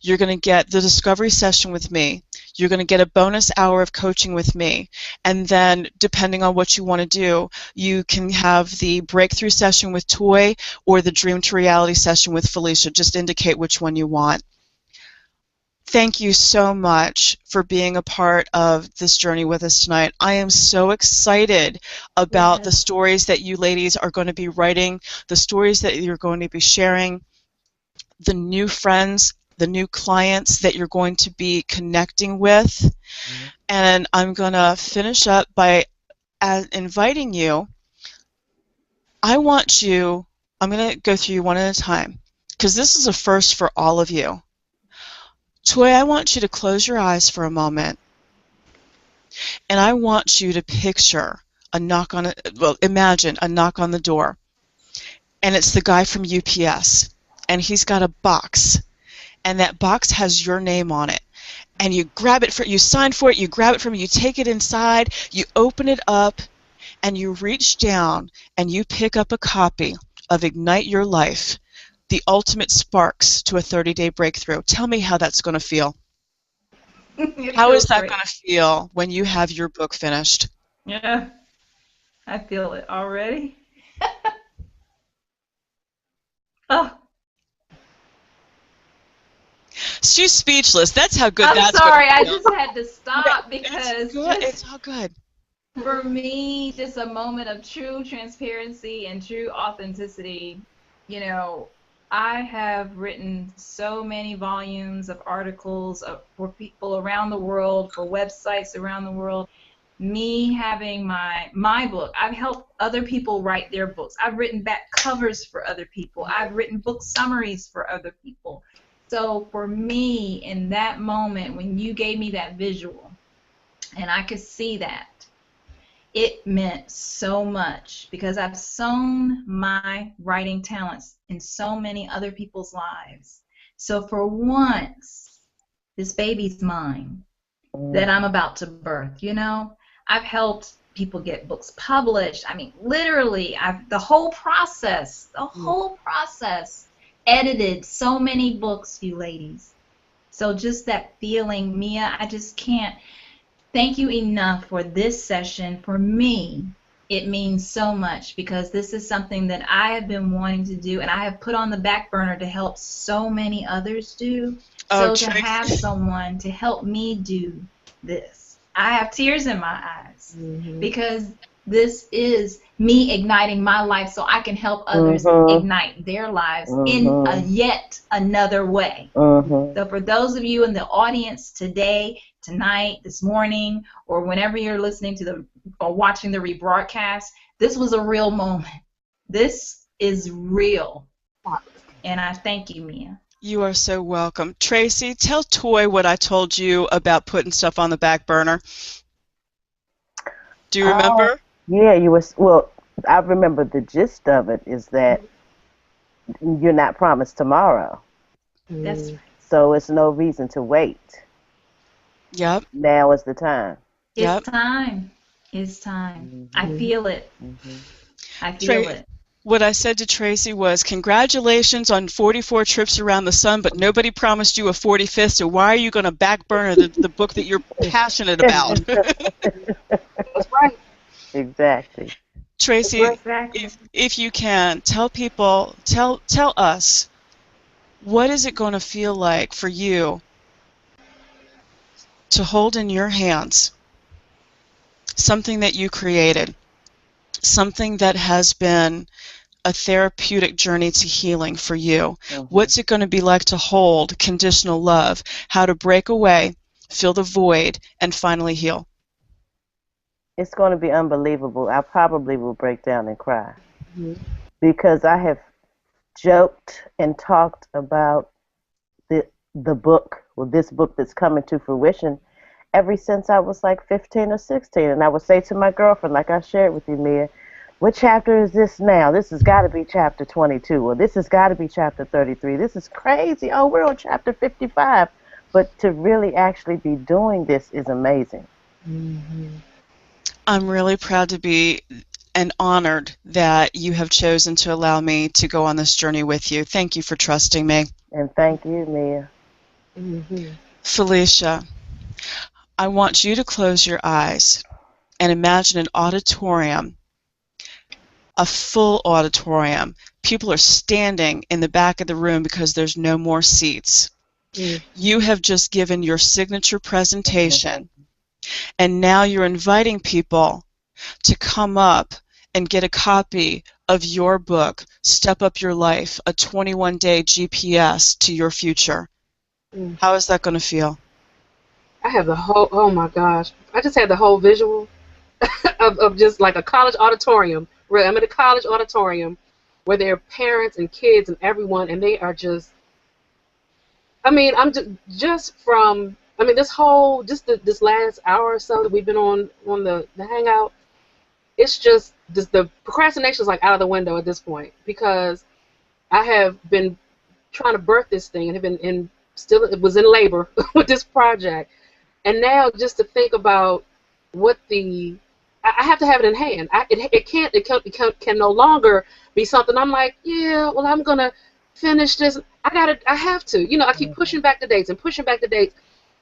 You're going to get the discovery session with me. You're going to get a bonus hour of coaching with me. And then, depending on what you want to do, you can have the breakthrough session with Toy or the dream to reality session with Felicia. Just indicate which one you want. Thank you so much for being a part of this journey with us tonight. I am so excited about the stories that you ladies are going to be writing, the stories that you're going to be sharing, the new friends, the new clients that you're going to be connecting with. And I'm going to finish up by inviting you. I'm going to go through you one at a time, because this is a first for all of you. Toy, I want you to close your eyes for a moment, and I want you to picture imagine a knock on the door, and it's the guy from UPS, and he's got a box, and that box has your name on it, and you grab it, you sign for it, you grab it from it, you take it inside, you open it up, and you reach down and you pick up a copy of Ignite Your Life, the ultimate sparks to a 30-day breakthrough. Tell me how that's going to feel. How is that going to feel when you have your book finished? Yeah, I feel it already. Oh. She's speechless. That's how good that's I'm sorry, going to feel. I just had to stop because it's all good. For me, just a moment of true transparency and true authenticity. You know, I have written so many volumes of articles for people around the world, for websites around the world. Me having my book, I've helped other people write their books. I've written back covers for other people. I've written book summaries for other people. So for me, in that moment, when you gave me that visual, and I could see that, it meant so much because I've sown my writing talents in so many other people's lives. So for once, this baby's mine that I'm about to birth, you know? I've helped people get books published. I mean, literally, the whole process, edited so many books, you ladies. So just that feeling, Mia, I just can't thank you enough for this session. For me, it means so much because this is something that I have been wanting to do and I have put on the back burner to help so many others do. So to have someone to help me do this, I have tears in my eyes because this is me igniting my life so I can help others ignite their lives in a yet another way. So for those of you in the audience today, tonight, this morning, or whenever you're listening to or watching the rebroadcast, this was a real moment. This is real. And I thank you, Mia. You are so welcome. Tracy, tell Toy what I told you about putting stuff on the back burner. Do you remember? Yeah, I remember the gist of it is that you're not promised tomorrow. That's right. So it's no reason to wait. Yep. Now is the time. It's time. It's time. I feel it. I feel it. What I said to Tracy was, congratulations on 44 trips around the sun, but nobody promised you a 45th, so why are you going to back burner the book that you're passionate about? That's right. Exactly. Tracy, if you can, tell people, tell us, what is it going to feel like for you to hold in your hands something that you created, something that has been a therapeutic journey to healing for you. What's it going to be like to hold conditional love? How to break away, fill the void, and finally heal? It's going to be unbelievable. I probably will break down and cry Mhm. because I have joked and talked about the book, well, this book that's coming to fruition ever since I was like 15 or 16. And I would say to my girlfriend, like I shared with you, Mia, what chapter is this now? This has got to be chapter 22, or this has got to be chapter 33. This is crazy. Oh, we're on chapter 55. But to really actually be doing this is amazing. Mhm. I'm really proud to be and honored that you have chosen to allow me to go on this journey with you. Thank you for trusting me. And thank you, Mia. Mhm. Felicia, I want you to close your eyes and imagine an auditorium, a full auditorium. People are standing in the back of the room because there's no more seats. Mhm. You have just given your signature presentation, and now you're inviting people to come up and get a copy of your book, Step Up Your Life, a 21-day GPS to your future. Mhm. How is that going to feel? I have the whole, oh my gosh. I just had the whole visual of just like a college auditorium. Where I'm in a college auditorium where there are parents and kids and everyone, and they are just, I mean, I'm just from, I mean, this last hour or so that we've been on the hangout, it's just, the procrastination is like out of the window at this point because I have been trying to birth this thing and have been still, it was in labor with this project. And now just to think about what I have to have it in hand. It can no longer be something I'm like, yeah, well, I'm gonna finish this. I have to. I keep pushing back the dates and pushing back the dates.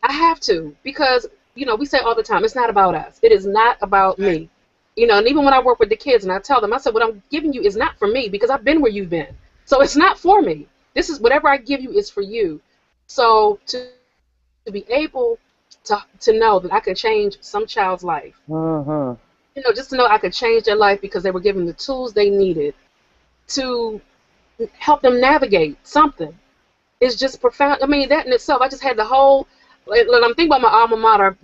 I have to because we say all the time, it's not about us. It is not about me. And even when I work with the kids and I tell them, I said, what I'm giving you is not for me because I've been where you've been. So it's not for me. This is whatever I give you is for you. So to be able to know that I can change some child's life. Mm-hmm. Just to know I could change their life because they were given the tools they needed to help them navigate something. It's just profound. I mean, that in itself, I just had the whole, like, I'm thinking about my alma mater,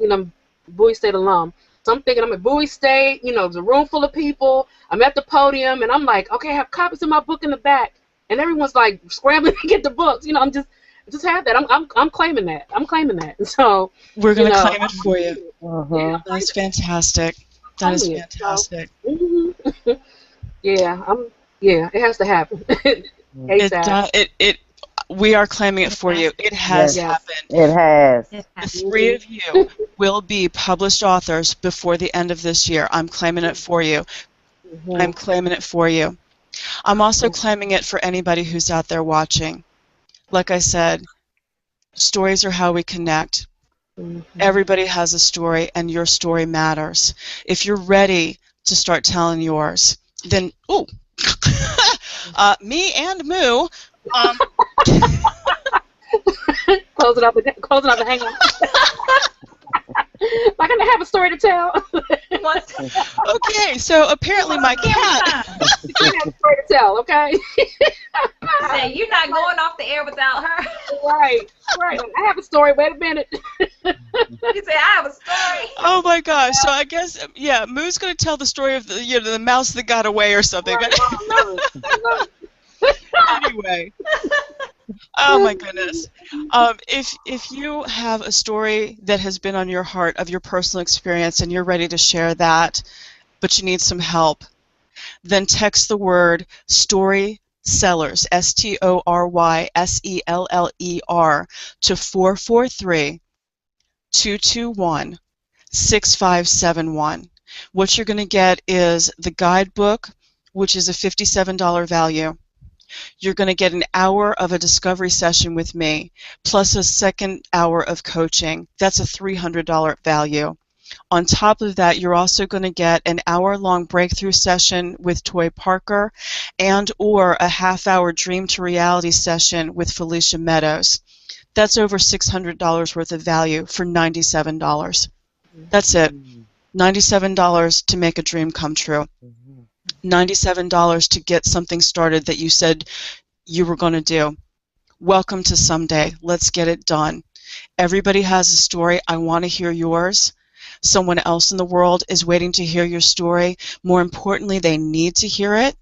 Bowie State alum. So I'm thinking I'm at Bowie State, there's a room full of people. I'm at the podium, and I'm like, okay, I have copies of my book in the back. And everyone's like scrambling to get the books. I'm just had that. I'm claiming that. I'm claiming that. So We're going to claim it for you. yeah, That's fantastic. That is fantastic. Yeah, yeah, it has to happen. ASAP. We are claiming it for you. It has happened. It has. The three of you will be published authors before the end of this year. I'm claiming it for you. I'm claiming it for you. I'm also claiming it for anybody who's out there watching. Like I said, stories are how we connect. Everybody has a story, and your story matters. If you're ready to start telling yours, then, me and Moo. Closing out the hangout. Like I have a story to tell. Okay, so apparently my cat. I have a story to tell. Okay. Say you're not going off the air without her. Right. I have a story. Wait a minute. You say I have a story. Oh my gosh! So I guess Moo's gonna tell the story of the mouse that got away or something. Right. I love it. Anyway. Oh my goodness. If you have a story that has been on your heart of your personal experience and you're ready to share that, but you need some help, then text the word StorySellers, StorySeller, to 443-221-6571. What you're going to get is the guidebook, which is a $57 value. You're going to get an hour of a discovery session with me, plus a second hour of coaching. That's a $300 value. On top of that, you're also going to get an hour-long breakthrough session with Toy Parker and or a half-hour dream to reality session with Felicia Meadows. That's over $600 worth of value for $97. That's it. $97 to make a dream come true. $97 to get something started that you said you were going to do. Welcome to Someday. Let's get it done. Everybody has a story. I want to hear yours. Someone else in the world is waiting to hear your story. More importantly, they need to hear it.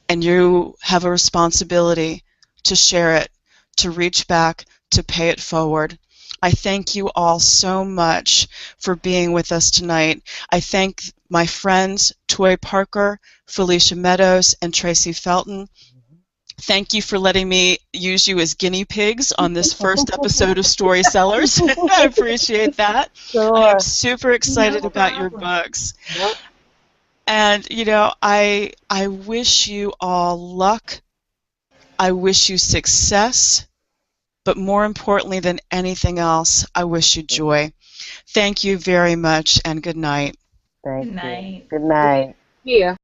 And you have a responsibility to share it, to reach back, to pay it forward. I thank you all so much for being with us tonight. I thank my friends, Toy Parker, Felicia Meadows, and Tracy Felton. Thank you for letting me use you as guinea pigs on this first episode of StorySellers. I appreciate that. Sure. I am super excited No about your problem. books. Yep. And, you know, I wish you all luck. I wish you success. But more importantly than anything else, I wish you joy. Thank you very much, and good night. Thank Good you. night. Good night. Yeah.